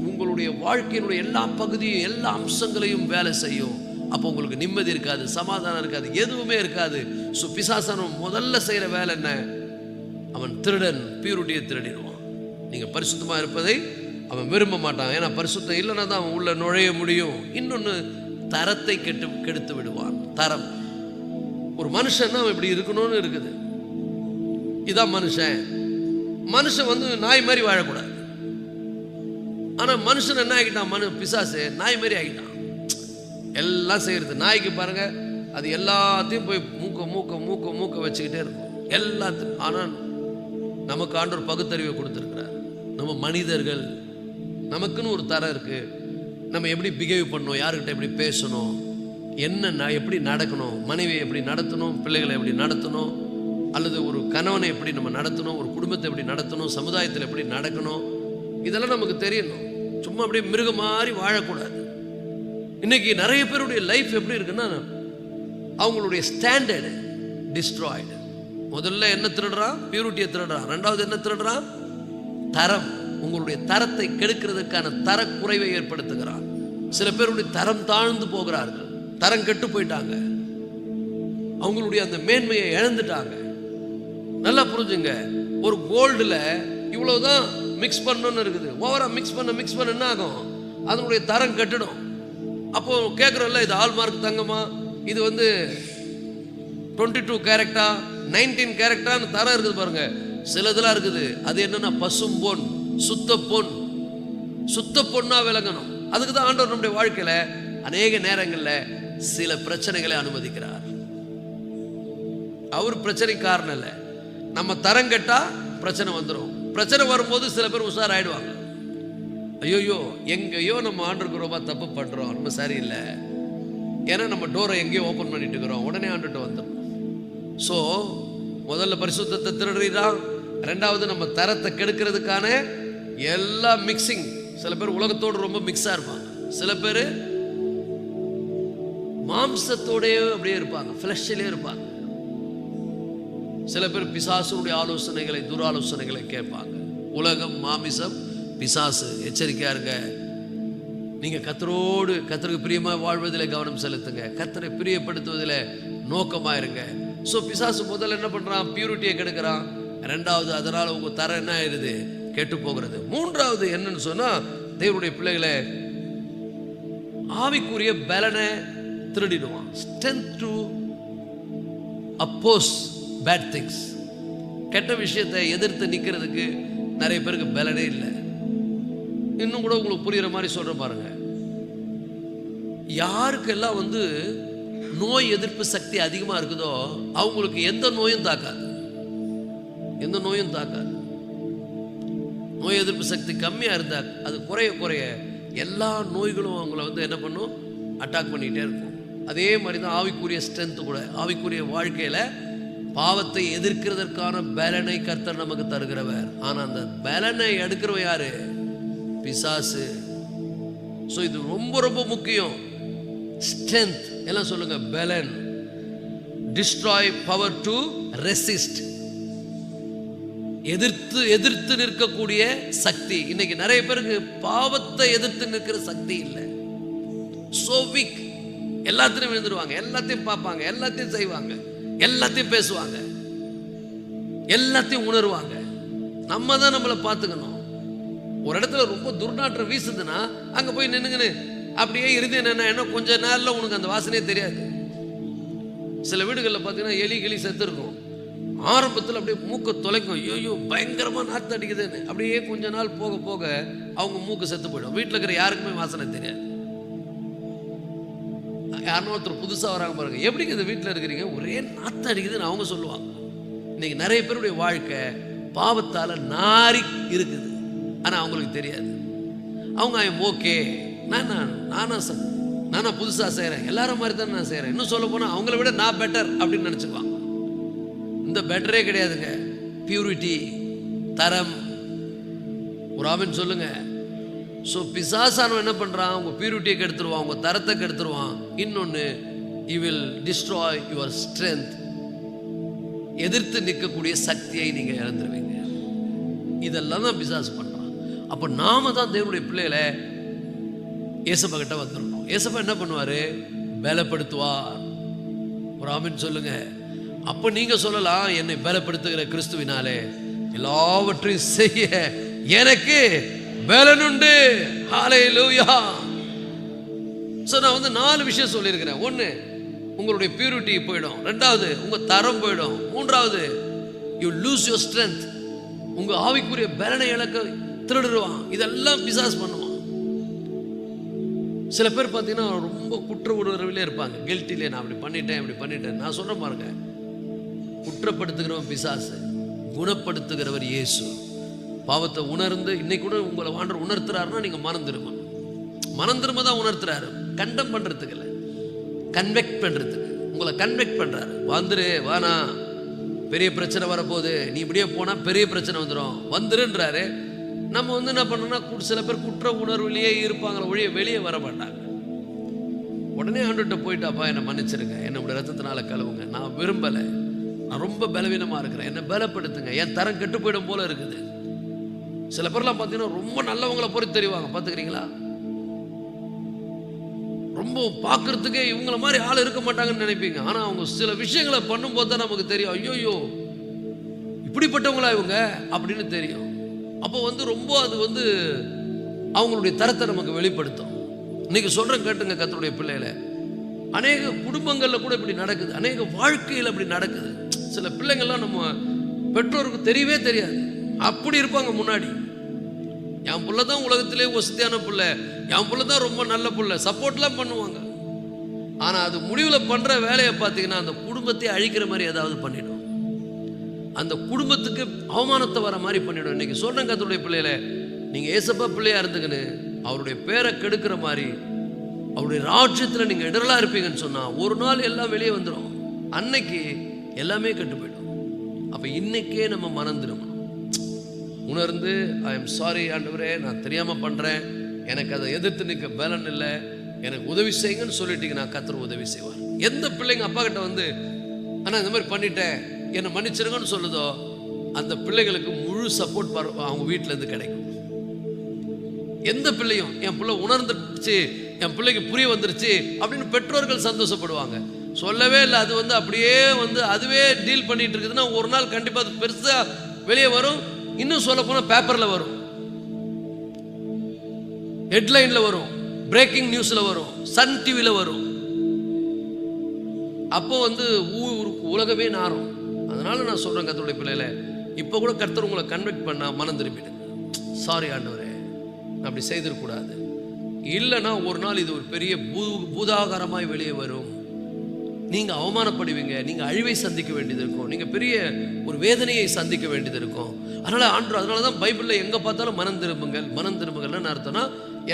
Speaker 1: உங்களுடைய வாழ்க்கையினுடைய எல்லா பகுதியும் எல்லா அம்சங்களையும் வேலை செய்யும். அப்போ உங்களுக்கு நிம்மதி இருக்காது, சமாதானம் இருக்காது, எதுவுமே இருக்காது. ஸோ பிசாசானவன் முதல்ல செய்கிற வேலை என்ன? அவன் திருடன், பியூரிட்டியை திருடிடுவான். நீங்கள் பரிசுத்தமாக இருப்பதை அவன் விரும்ப மாட்டான். ஏன்னா பரிசுத்தம் இல்லைன்னா தான் அவன் உள்ள நுழைய முடியும். இன்னொன்று, தரத்தை கெடுத்து விடுவான். தரம். ஒரு மனுஷன் அவன் இப்படி இருக்கணும்னு இருக்குது, இதான் மனுஷன். மனுஷன் வந்து நாய் மாதிரி வாழக்கூடாது. ஆனால் மனுஷன் என்ன ஆகிட்டான்? பிசாசு நாய் மாதிரி ஆகிட்டான். எல்லாம் செய்யறது நாய்க்கு பாருங்க, அது எல்லாத்தையும் போய் மூக்க வச்சுக்கிட்டே இருக்கும் எல்லாத்தையும். ஆனால் நமக்கு ஆண்டவர் பகுத்தறிவை கொடுத்துருக்கிறார். நம்ம மனிதர்கள், நமக்குன்னு ஒரு தரம் இருக்கு. நம்ம எப்படி பிஹேவ் பண்ணணும், யாருக்கிட்ட எப்படி பேசணும், என்ன எப்படி நடக்கணும், மனைவியை எப்படி நடத்தணும், பிள்ளைகளை எப்படி நடத்தணும், அல்லது ஒரு கணவனை எப்படி நம்ம நடத்தணும், ஒரு குடும்பத்தை எப்படி நடத்தணும், சமுதாயத்தில் எப்படி நடக்கணும், இதெல்லாம் நமக்கு தெரியணும். சும்மா அப்படியே மிருகம் மாதிரி வாழக்கூடாது. இன்னைக்கு நிறைய பேருடைய லைஃப் எப்படி இருக்குன்னா, அவங்களுடைய ஸ்டாண்டர்டு டிஸ்ட்ராய்டு. முதல்ல என்ன திருடுறான்? பியூரிட்டியை திருடுறான். ரெண்டாவது என்ன திருடுறான்? தரம். உங்களுடைய தரத்தை கெடுக்கிறதுக்கான தரக்குறைவை ஏற்படுத்துகிறான். சில பேருடைய தரம் தாழ்ந்து போகிறார்கள், தரம் கெட்டு போயிட்டாங்க, அவங்களுடைய அந்த மேன்மையை இழந்துட்டாங்க. நல்லா புரிஞ்சுங்க, ஒரு கோல்டுல இவ்வளவுதான் மிக்ஸ் பண்ணணும்னு இருக்குது. ஓவரா மிக்ஸ் பண்ண என்ன ஆகும்? அதனுடைய தரம் கெட்டுடும். அப்போ கேட்குறோம்ல, இது ஹால்மார்க் தங்கமா, இது வந்து 22 கேரக்டா 19 கேரக்டான்னு தரம் இருக்குது பாருங்க. சிலதெல்லாம் இருக்குது, அது என்னன்னா பசும்பொன், சுத்த பொண்ணா விளங்கணும். அதுக்கு தான் ஆண்டவர் நம்முடைய வாழ்க்கையில அநேக நேரங்களில் சில பிரச்சனைகளை அனுமதிக்கிறார். அவர் பிரச்சனை காரணம் இல்லை, நம்ம தரம் கெட்டா பிரச்சனை வந்துடும். பிரச்சனை வரும்போது சில பேர் உஷாராயிடுவாங்க. ஐயோயோ, எங்கேயோ நம்ம ஆண்டருக்கு ரொம்ப தப்பு பண்ணுறோம், நம்ம சரியில்லை, ஏன்னா நம்ம டோரை எங்கேயோ ஓப்பன் பண்ணிட்டு இருக்கிறோம், உடனே ஆண்டுட்டு வந்துடும். ஸோ முதல்ல பரிசுத்தத்தை திருடுறான். ரெண்டாவது நம்ம தரத்தை கெடுக்கிறதுக்கான எல்லா மிக்சிங். சில பேர் உலகத்தோடு ரொம்ப மிக்ஸாக இருப்பாங்க, சில பேர் மாம்சத்தோடயே அப்படியே இருப்பாங்க, ஃப்ளஷ்லேயே இருப்பாங்க. சில பேர் பிசாசுடைய ஆலோசனைகளை, துராலோசனைகளை கேட்பாங்க. உலகம், மாமிசம், பிசாசு. எச்சரிக்கையா இருங்க. நீங்க கர்த்தருக்கு பிரியமாக வாழ்வதில் கவனம் செலுத்துங்க, கர்த்தரை பிரியப்படுத்துவதில் நோக்கமா இருங்க. ஸோ பிசாசு முதல்ல என்ன பண்றான்? பியூரிட்டியை கெடுக்கிறான். ரெண்டாவது, அதனால உங்க தரம் என்ன ஆயிடுது? கெட்டு போகிறது. மூன்றாவது என்னன்னு சொன்னா, தேவனுடைய பிள்ளைகளை ஆவிக்குரிய பலனை திருடிடுவான். Strength to oppose bad things. கெட்ட விஷயத்தை எதிர்த்து நிற்கிறதுக்கு நிறைய பேருக்கு பலனே இல்லை. இன்னும் கூட உங்களுக்கு புரியுற மாதிரி சொல்ற பாருங்க, யாருக்கெல்லாம் வந்து நோய் எதிர்ப்பு சக்தி அதிகமா இருக்குதோ அவங்களுக்கு எந்த நோயும் தாக்காது. நோய் எதிர்ப்பு சக்தி கம்மியா இருந்தா அது குறைய எல்லா நோய்களும் அவங்கள வந்து என்ன பண்ணும்? அட்டாக் பண்ணிக்கிட்டே இருக்கும். அதே மாதிரி தான் ஆவிக்குரிய ஸ்ட்ரென்த் கூட. ஆவிக்குரிய வாழ்க்கையில பாவத்தை எதிர்க்கிறதற்கான பலனை கர்த்தர் நமக்கு தருகிறவர். ஆனா அந்த பலனை எடுக்கிறவ யாரு? பிசாசு. ஸோ இது ரொம்ப ரொம்ப முக்கியம். ஸ்ட்ரென்த் எல்லாம் சொல்லுங்க. பலன், டிஸ்ட்ராய், பவர் டு ரெசிஸ்ட். எதிர்த்து நிற்கக்கூடிய சக்தி. இன்னைக்கு நிறைய பேருக்கு பாவத்தை எதிர்த்து நிற்கிற சக்தி இல்லை. So week. எல்லாத்தையும் விழுந்துருவாங்க, எல்லாத்தையும் பார்ப்பாங்க, எல்லாத்தையும் செய்வாங்க, எல்லாத்தையும் பேசுவாங்க, எல்லாத்தையும் உணர்வாங்க. நம்ம தான் நம்மளை பார்த்துக்கணும். ஒரு இடத்துல ரொம்ப துர்நாற்றம் வீசுதுன்னா அங்க போய் நின்னுங்கன்னு அப்படியே இருந்து என்ன கொஞ்ச நாள்ல உனக்கு அந்த வாசனையே தெரியாது. சில வீடுகளில் பார்த்தீங்கன்னா எலி செத்து இருக்கும். ஆரம்பத்தில் அப்படியே மூக்கை தொலைக்கும், ஐயோ பயங்கரமாக நாற்று அடிக்குதுன்னு. அப்படியே கொஞ்ச நாள் போக போக அவங்க மூக்கு செத்து போயிடும். வீட்டில் இருக்கிற யாருக்குமே வாசனை தெரியாது. யாருன்னா ஒருத்தர் புதுசாக வராங்க பாருங்க, எப்படிங்க இந்த வீட்டில் இருக்கிறீங்க, ஒரே நாற்று அடிக்குதுன்னு அவங்க சொல்லுவாங்க. இன்னைக்கு நிறைய பேருடைய வாழ்க்கை பாவத்தால் நாரி இருக்குது, ஆனால் அவங்களுக்கு தெரியாது. அவங்க ஓகே, நானா புதுசாக செய்கிறேன், எல்லாரும் மாதிரி தான் நான் செய்கிறேன், இன்னும் சொல்ல போனால் அவங்கள விட நான் பெட்டர் அப்படின்னு நினச்சிக்குவாங்க. இந்த பெட்டரே கிடையாதுங்க. பியூரிட்டி, தரம். ஒரு ஆமென் சொல்லுங்க. ஸோ பிசாசானவன் என்ன பண்ணுறான், உங்கள் பியூரிட்டியை கெடுத்துருவான், உங்கள் தரத்தை கெடுத்துருவான். இன்னொன்று, you will destroy your strength. எதிர்த்து நிற்கக்கூடிய சக்தியை நீங்கள் இழந்துருவீங்க. இதெல்லாம் தான் பிசாசு பண்ணுறான். அப்போ நாம தான் தேவனுடைய பிள்ளைகளை ஏசப்பா கிட்ட வந்துடணும். ஏசப்பா என்ன பண்ணுவார், பலப்படுத்துவார். ஒரு ஆமென் சொல்லுங்க. அப்போ நீங்கள் சொல்லலாம், என்னை பலப்படுத்துகிற கிறிஸ்துவினாலே எல்லாவற்றையும் செய்ய எனக்கு பலனுண்டு. ஹல்லேலூயா. ஸோ நான் வந்து 4 விஷயம் சொல்லியிருக்கிறேன். 1, உங்களுடைய பியூரிட்டி போயிடும். 2வது, உங்கள் தரம் போயிடும். 3வது, யூ லூஸ் யுவர் ஸ்ட்ரென்த். உங்கள் ஆவிக்குரிய பலனை இழக்க திருடுருவான். இதெல்லாம் பிசாஸ் பண்ணுவான். சில பேர் பார்த்தீங்கன்னா ரொம்ப குற்ற உணர்விலே இருப்பாங்க, கில்ட்டிலே, நான் இப்படி பண்ணிட்டேன். நான் சொல்கிறேன் பாருங்க, குற்றப்படுத்துகிறவன் பிசாசு, குணப்படுத்துகிறவர் இயேசு. பாவத்தை உணர்ந்து இன்னைக்கு கூட உங்களை ஆண்டவர் உணர்த்துறாருன்னா நீங்கள் மனம் திரும்ப தான் உணர்த்துறாரு. கண்டம் பண்ணுறதுக்கு இல்லை, கன்வெக்ட் பண்ணுறதுக்கு. உங்களை கன்வெக்ட் பண்ணுறாரு. வந்துரு, வானா, பெரிய பிரச்சனை வரப்போகுது, நீ இப்படியே போனால் பெரிய பிரச்சனை வந்துருன்றாரு. நம்ம வந்து என்ன பண்ணோம்னா, சில பேர் குற்ற உணர்வுலேயே இருப்பாங்களே ஒழிய வெளியே வர மாட்டாங்க. உடனே ஆண்டுகிட்ட போயிட்டாப்பா, என்னை மன்னிச்சிருங்க, என்னுடைய ரத்தத்தினால கழுவுங்க, நான் விரும்பலை, நான் ரொம்ப பலவீனமாக இருக்கிறேன், என்னை பலப்படுத்துங்க, என் தரம் கெட்டு போயிடும் போல இருக்குது. சில பேர்லாம் பார்த்தீங்கன்னா ரொம்ப நல்லவங்களை பொறுத்து தெரிவாங்க, பார்த்துக்கிறீங்களா? ரொம்ப பார்க்கறதுக்கே இவங்கள மாதிரி ஆள் இருக்க மாட்டாங்கன்னு நினைப்பீங்க. ஆனால் அவங்க சில விஷயங்களை பண்ணும்போது தான் நமக்கு தெரியும், ஐயோயோ இப்படிப்பட்டவங்களா இவங்க அப்படின்னு தெரியும். அப்போ வந்து ரொம்ப அது வந்து அவங்களுடைய தரத்தை நமக்கு வெளிப்படுத்தும். இன்னைக்கு சொல்கிறேன் கேட்டுங்க கர்த்தருடைய பிள்ளைகளை, அநேக குடும்பங்களில் கூட இப்படி நடக்குது, அநேக வாழ்க்கையில் அப்படி நடக்குது. சில பிள்ளைங்கள்லாம் நம்ம பெற்றோருக்கு தெரியவே தெரியாது, அப்படி இருப்பாங்க முன்னாடி. என் பிள்ளை தான் உலகத்திலே வசதியான பிள்ளை, என் பிள்ளை தான் ரொம்ப நல்ல பிள்ளை, சப்போர்ட்லாம் பண்ணுவாங்க. ஆனால் அது முடிவில் பண்ணுற வேலையை பார்த்தீங்கன்னா அந்த குடும்பத்தை அழிக்கிற மாதிரி ஏதாவது பண்ணிடும், அந்த குடும்பத்துக்கு அவமானத்தை வர மாதிரி பண்ணிடும். இன்னைக்கு சொல்கிறேன் கர்த்தருடைய பிள்ளைகளை, நீங்கள் ஏசப்பா பிள்ளையாக இருந்துக்குன்னு அவருடைய பேரை கெடுக்கிற மாதிரி அவருடைய ராஜ்யத்தில் நீங்கள் இடரலாக இருப்பீங்கன்னு சொன்னால் ஒரு நாள் எல்லாம் வெளியே வந்துடும், அன்னைக்கு எல்லாமே கெட்டு போயிடும். அப்போ இன்னைக்கே நம்ம மனம் திரும்பணும், உணர்ந்து ஐ எம் சாரி ஆண்டவரே, நான் தெரியாமல் பண்ணுறேன், எனக்கு அதை எதிர்த்து நிற்க பலன் இல்லை, எனக்கு உதவி செய்யுங்கன்னு சொல்லிட்டீங்கன்னா கர்த்தர் உதவி செய்வார். எந்த பிள்ளைங்க அப்பா கிட்ட வந்து ஆனால் இந்த மாதிரி பண்ணிட்டேன் என்னை மன்னிச்சிருங்கன்னு சொல்லுதோ, அந்த பிள்ளைகளுக்கு முழு சப்போர்ட் அவங்க வீட்டிலேருந்து கிடைக்கும். எந்த பிள்ளையும் என் பிள்ளை உணர்ந்துருச்சு, என் பிள்ளைக்கு புரிய வந்துருச்சு அப்படின்னு பெற்றோர்கள் சந்தோஷப்படுவாங்க. சொல்லவே இல்லை, அது வந்து அப்படியே வந்து அதுவே டீல் பண்ணிட்டு இருக்குதுன்னா ஒரு நாள் கண்டிப்பாக அது பெருசாக வெளியே வரும். இன்னும் சொல்ல போனால் பேப்பரில் வரும், ஹெட்லைனில் வரும், பிரேக்கிங் நியூஸில் வரும், சன் டிவியில் வரும். அப்போ வந்து உலகமே நாரும். அதனால நான் சொல்கிறேன் கர்த்தருடைய பிள்ளைகளை, இப்போ கூட கர்த்தர் உங்களை கன்வெக்ட் பண்ணால் மனம் திரும்பிடுங்க. சாரி ஆண்டவரே, நான் அப்படி செய்திருக்கூடாது. இல்லைன்னா ஒரு நாள் இது ஒரு பெரிய பூதாகாரமாய் வெளியே வரும். நீங்கள் அவமானப்படுவீங்க, நீங்கள் அழிவை சந்திக்க வேண்டியது இருக்கும், நீங்கள் பெரிய ஒரு வேதனையை சந்திக்க வேண்டியது இருக்கும். அதனால தான் பைபிளில் எங்கே பார்த்தாலும் மனம் திரும்புங்கள்னு அர்த்தம்னா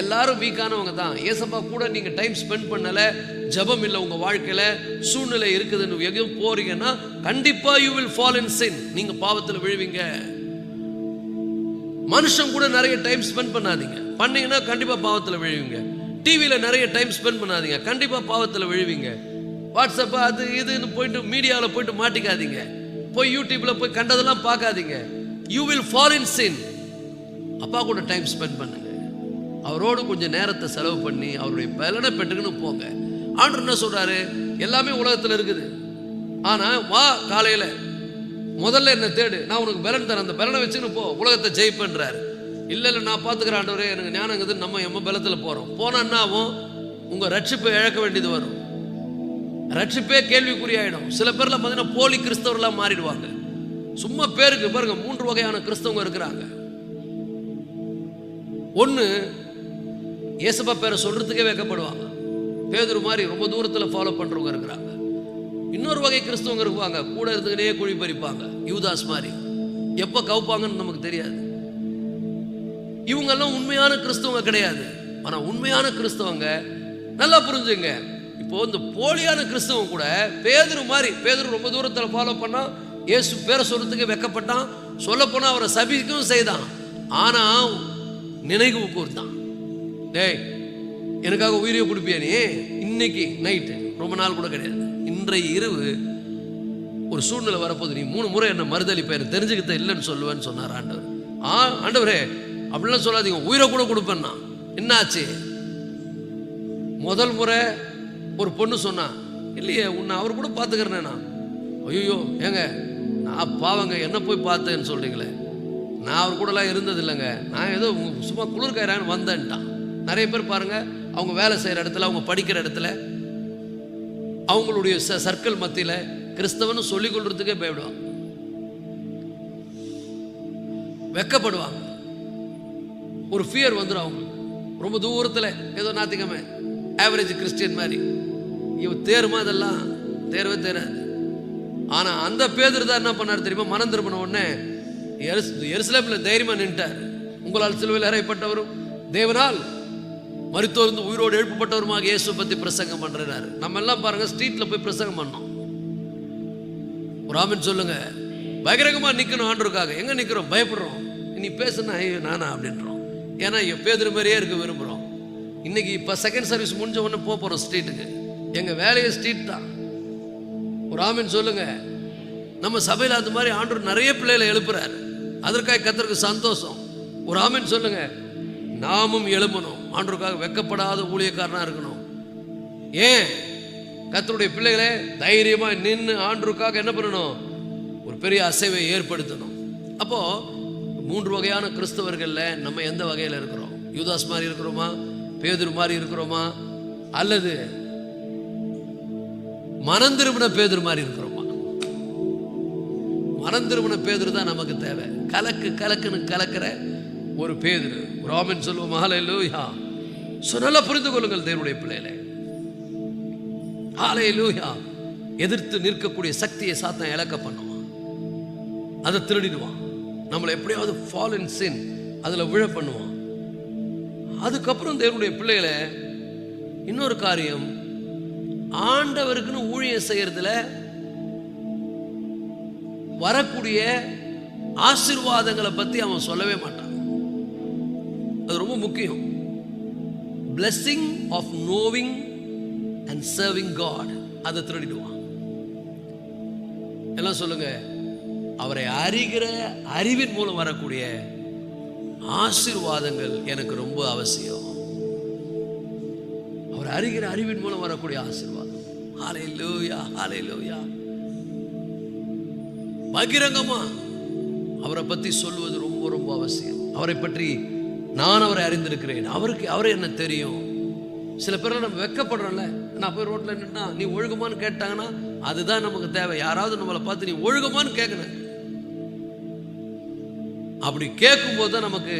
Speaker 1: எல்லாரும் வீக்கானவங்க தான். ஏசப்பா கூட நீங்கள் டைம் ஸ்பெண்ட் பண்ணலை, ஜபம் இல்லை உங்கள் வாழ்க்கையில், சூழ்நிலை இருக்குதுன்னு எங்கேயும் போறீங்கன்னா கண்டிப்பாக யூ வில் ஃபால் இன் சின், நீங்கள் பாவத்தில் விழுவீங்க. மனுஷன் கூட நிறைய டைம் ஸ்பெண்ட் பண்ணாதீங்க, பண்ணீங்கன்னா கண்டிப்பாக பாவத்தில் விழுவீங்க. டிவியில் நிறைய டைம் ஸ்பெண்ட் பண்ணாதீங்க, கண்டிப்பாக பாவத்தில் விழுவீங்க. வாட்ஸ்அப் அது இதுன்னு போயிட்டு மீடியாவில் போயிட்டு மாட்டிக்காதீங்க, போய் யூடியூப்பில் போய் கண்டதெல்லாம் பார்க்காதீங்க. யூ வில் ஃபால் இன் சின். அப்பா கூட டைம் ஸ்பெண்ட் பண்ணுங்க, அவரோடு கொஞ்சம் நேரத்தை செலவு பண்ணி அவருடைய பலனை பெற்றுக்குன்னு போங்க. ஆண்டவர் என்ன சொல்கிறாரு, எல்லாமே உலகத்தில் இருக்குது, ஆனால் வா காலையில் முதல்ல என்ன தேடு, நான் உனக்கு பலன் தரேன், அந்த பலனை வச்சுன்னு போ, உலகத்தை ஜெயிப்பேன்றாரு. இல்லை நான் பார்த்துக்கிறேன் ஆண்டவரே, எனக்கு ஞானங்குது, நம்ம எம்ம பலத்தில் போகிறோம். போனால் என்ன ஆகும், உங்கள் ரட்சிப்பை இழக்க வேண்டியது வரும், ரட்சிப்பே கேள்விக்குறியாயிடும். சில பேர்லாம் பார்த்தீங்கன்னா போலி கிறிஸ்தவர்களாக மாறிடுவாங்க. சும்மா பேருக்கு பாருங்க 3 வகையான கிறிஸ்தவங்க இருக்கிறாங்க. ஒன்று, இயேசுப்பா பேரை சொல்றதுக்கே வைக்கப்படுவாங்க. பேதுரு மாதிரி ரொம்ப தூரத்தில் ஃபாலோ பண்றவங்க இருக்கிறாங்க. இன்னொரு வகை கிறிஸ்தவங்க இருப்பாங்க, கூட இருந்துக்கிட்டே குழி பறிப்பாங்க. யூதாஸ் மாதிரி எப்போ கவுப்பாங்கன்னு நமக்கு தெரியாது. இவங்கெல்லாம் உண்மையான கிறிஸ்தவங்க கிடையாது. ஆனால் உண்மையான கிறிஸ்தவங்க நல்லா புரிஞ்சுங்க. இப்போ இந்த போலியான கிறிஸ்தவங்க கூட பேதுரு மாதிரி, பேதுரு ரொம்ப தூரத்தில் ஃபாலோ பண்ணா, இயேசு பேரை சொல்றதுக்கு வெக்கப்பட்டான், சொல்ல போனா அவரை சபிக்கவும் செய்தான். ஆனா நினைவு கூர்ந்தான், டேய் எனக்காக உயிரையை கொடுப்பியா நீ? இன்னைக்கு நைட்டு, ரொம்ப நாள் கூட கிடையாது, இன்றைய இரவு ஒரு சூழ்நிலை வரப்போது, நீ 3 முறை என்ன மறுதளிப்பேன், தெரிஞ்சுக்கிட்ட இல்லைன்னு சொல்லுவேன்னு சொன்னார் ஆண்டவர். ஆண்டவரே அப்படிலாம் சொல்லாதீங்க, உயிரை கூட கொடுப்பேன்னா. என்னாச்சு? முதல் முறை ஒரு பொண்ணு சொன்னா, இல்லையே உன்னை அவர் கூட பார்த்துக்கிறேன்னா. ஐயோ ஏங்க நான் பாவங்க, என்ன போய் பார்த்தேன்னு சொல்றீங்களே, நான் அவர் கூடலாம் இருந்தது இல்லைங்க, நான் ஏதோ சும்மா குளிர்காயிரான்னு வந்தேன்ட்டான். நிறைய பேர் பாருங்க, அவங்க வேலை செய்கிற இடத்துல, அவங்க படிக்கிற இடத்துல, அவங்களுடைய சர்க்கிள் மத்தியில் கிறிஸ்தவன்னு சொல்லிக் கொள்றதுக்கே பயப்படுவாங்க, வெக்கப்படுவாங்க. ஒரு ஃபியர் வந்துடும் அவங்களுக்கு. ரொம்ப தூரத்தில் ஏதோ நாத்திகமே ஆவரேஜ் கிறிஸ்டியன் மாதிரி, இவன் தேருமா? இதெல்லாம் தேரவே தேராது. ஆனால் அந்த பேதுரு தான் என்ன பண்ணார் தெரியுமா? மனம் திரும்பின உடனே எருசலேமில் தைரியமாக நின்ட்டார். உங்களால் சிலுவையில் அறையப்பட்டவரும் தேவனால் மரித்தோர்ந்து உயிரோடு எழுப்பப்பட்டவருமாக இயேசு பற்றி பிரசங்கம் பண்ணுறாரு. நம்ம எல்லாம் பாருங்க ஸ்ட்ரீட்டில் போய் பிரசங்கம் பண்ணோம். ஒரு ஆமென் சொல்லுங்க. பகிரங்கமாக நிற்கணும் ஆண்டவருக்காக. எங்கே நிற்கிறோம்? பயப்படுறோம். நீ பேசுனா ஐயோ நானா அப்படின்றோம். ஏன்னா பேதுரு மாதிரியே இருக்க விரும்புகிறோம். இன்னைக்கு இப்போ செகண்ட் சர்வீஸ் முடிஞ்ச உடனே போகிறோம் ஸ்ட்ரீட்டுக்கு. எங்கள் வேலையே ஸ்ட்ரீட் தான். ஒரு ஆமென் சொல்லுங்க. நம்ம சபையில் அந்த மாதிரி ஆண்டவர் நிறைய பிள்ளைகளை எழுப்புறாரு. அதற்காக கர்த்தருக்கு சந்தோஷம். ஒரு ஆமென் சொல்லுங்க. நாமும் எழும்பணும், ஆண்டவருக்காக வெக்கப்படாத ஊழியக்காரனாக இருக்கணும். ஏன்? கர்த்தருடைய பிள்ளைகளே தைரியமாக நின்று ஆண்டவருக்காக என்ன பண்ணணும்? ஒரு பெரிய அசைவை ஏற்படுத்தணும். அப்போ 3 வகையான கிறிஸ்தவர்களில் நம்ம எந்த வகையில் இருக்கிறோம்? யூதாஸ் மாதிரி இருக்கிறோமா? பேதுரு மாதிரி இருக்கிறோமா? அல்லது மனம் திரும்பின பேதுரு மாதிரி இருக்கிறோமா? மனம் திரும்பின பேதுரு தான் நமக்கு தேவை. கலக்குன்னு கலக்கிற ஒரு பேதுரு. ஒரு ஆமென் சொல்லுவோம். ஹல்லேலூயா. நல்லா புரிந்து கொள்ளுங்கள் தேவனுடைய பிள்ளைகளே. ஹல்லேலூயா. எதிர்த்து நிற்கக்கூடிய சக்தியை சாத்தான் இழக்க பண்ணுவான், அதை திருடிடுவான், நம்மளை எப்படியாவது ஃபால் இன் சின் அதில் விழ பண்ணுவான். அதுக்கப்புறம் தேவனுடைய பிள்ளைகளை இன்னொரு காரியம், ஆண்டவருக்குன்னு ஊழியம் செய்யறதுல வரக்கூடிய ஆசீர்வாதங்களை பற்றி அவன் சொல்லவே மாட்டான். அது ரொம்ப முக்கியம். blessing of knowing and serving God, அதை திருடிடுவான். எல்லாம் சொல்லுங்க. அவரை அறிகிற அறிவின் மூலம் வரக்கூடிய ஆசீர்வாதங்கள் எனக்கு ரொம்ப அவசியம். அவர் அறிகிற அறிவின் மூலம் வரக்கூடிய ஆசீர்வாதம். ஹல்லேலூயா, ஹல்லேலூயா. பகிரங்கமா அவரை பற்றி சொல்வது ரொம்ப ரொம்ப அவசியம். அவரை பற்றி நான் அவரை அறிந்திருக்கிறேன், அவரை என்ன தெரியும். சில பேர் நம்ம வெக்கப்படுறோம்ல, நான் போய் ரோட்ல நின்னா நீ ஒழுகுமான்னு கேட்டாங்கன்னா அதுதான் நமக்கு தேவை. யாராவது நம்மளை பார்த்து நீ ஒழுகுமான்னு கேட்கணும். அப்படி கேட்கும்போது தான் நமக்கு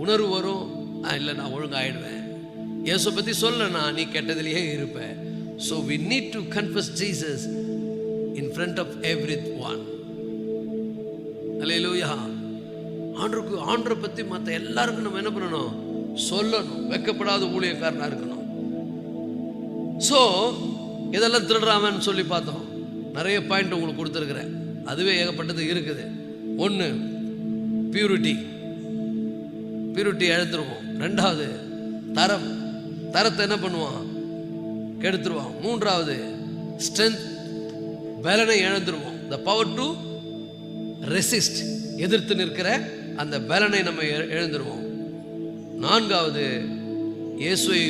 Speaker 1: உணர்வு வரும். இல்லை நான் ஒழுங்காயிடுவேன். இயேசு பற்றி சொல்லனா நீ கெட்டதிலேயே இருப்பேன். So we need to confess Jesus in front of everyone. ஹல்லேலூயா. ஆண்டவரை பற்றி மற்ற எல்லாருக்கும் நம்ம என்ன பண்ணணும்? சொல்லணும். வெக்கப்படாத ஊழியக்காரனா இருக்கணும். ஸோ இதெல்லாம் திருடுறாமன்னு சொல்லி பார்த்தோம். நிறைய பாயிண்ட் உங்களுக்கு கொடுத்துருக்குறேன். அதுவே ஏகப்பட்டது இருக்குது. 1, பியூரிட்டி இழந்துருவோம். 2வது தரத்தை என்ன பண்ணுவான்? கெடுத்துருவான். 3வது ஸ்ட்ரென்த், பலனை இழந்துருவோம். the power to resist, எதிர்த்து நிற்கிற அந்த பலனை நம்ம இழந்துருவோம். 4வது இயேசுவை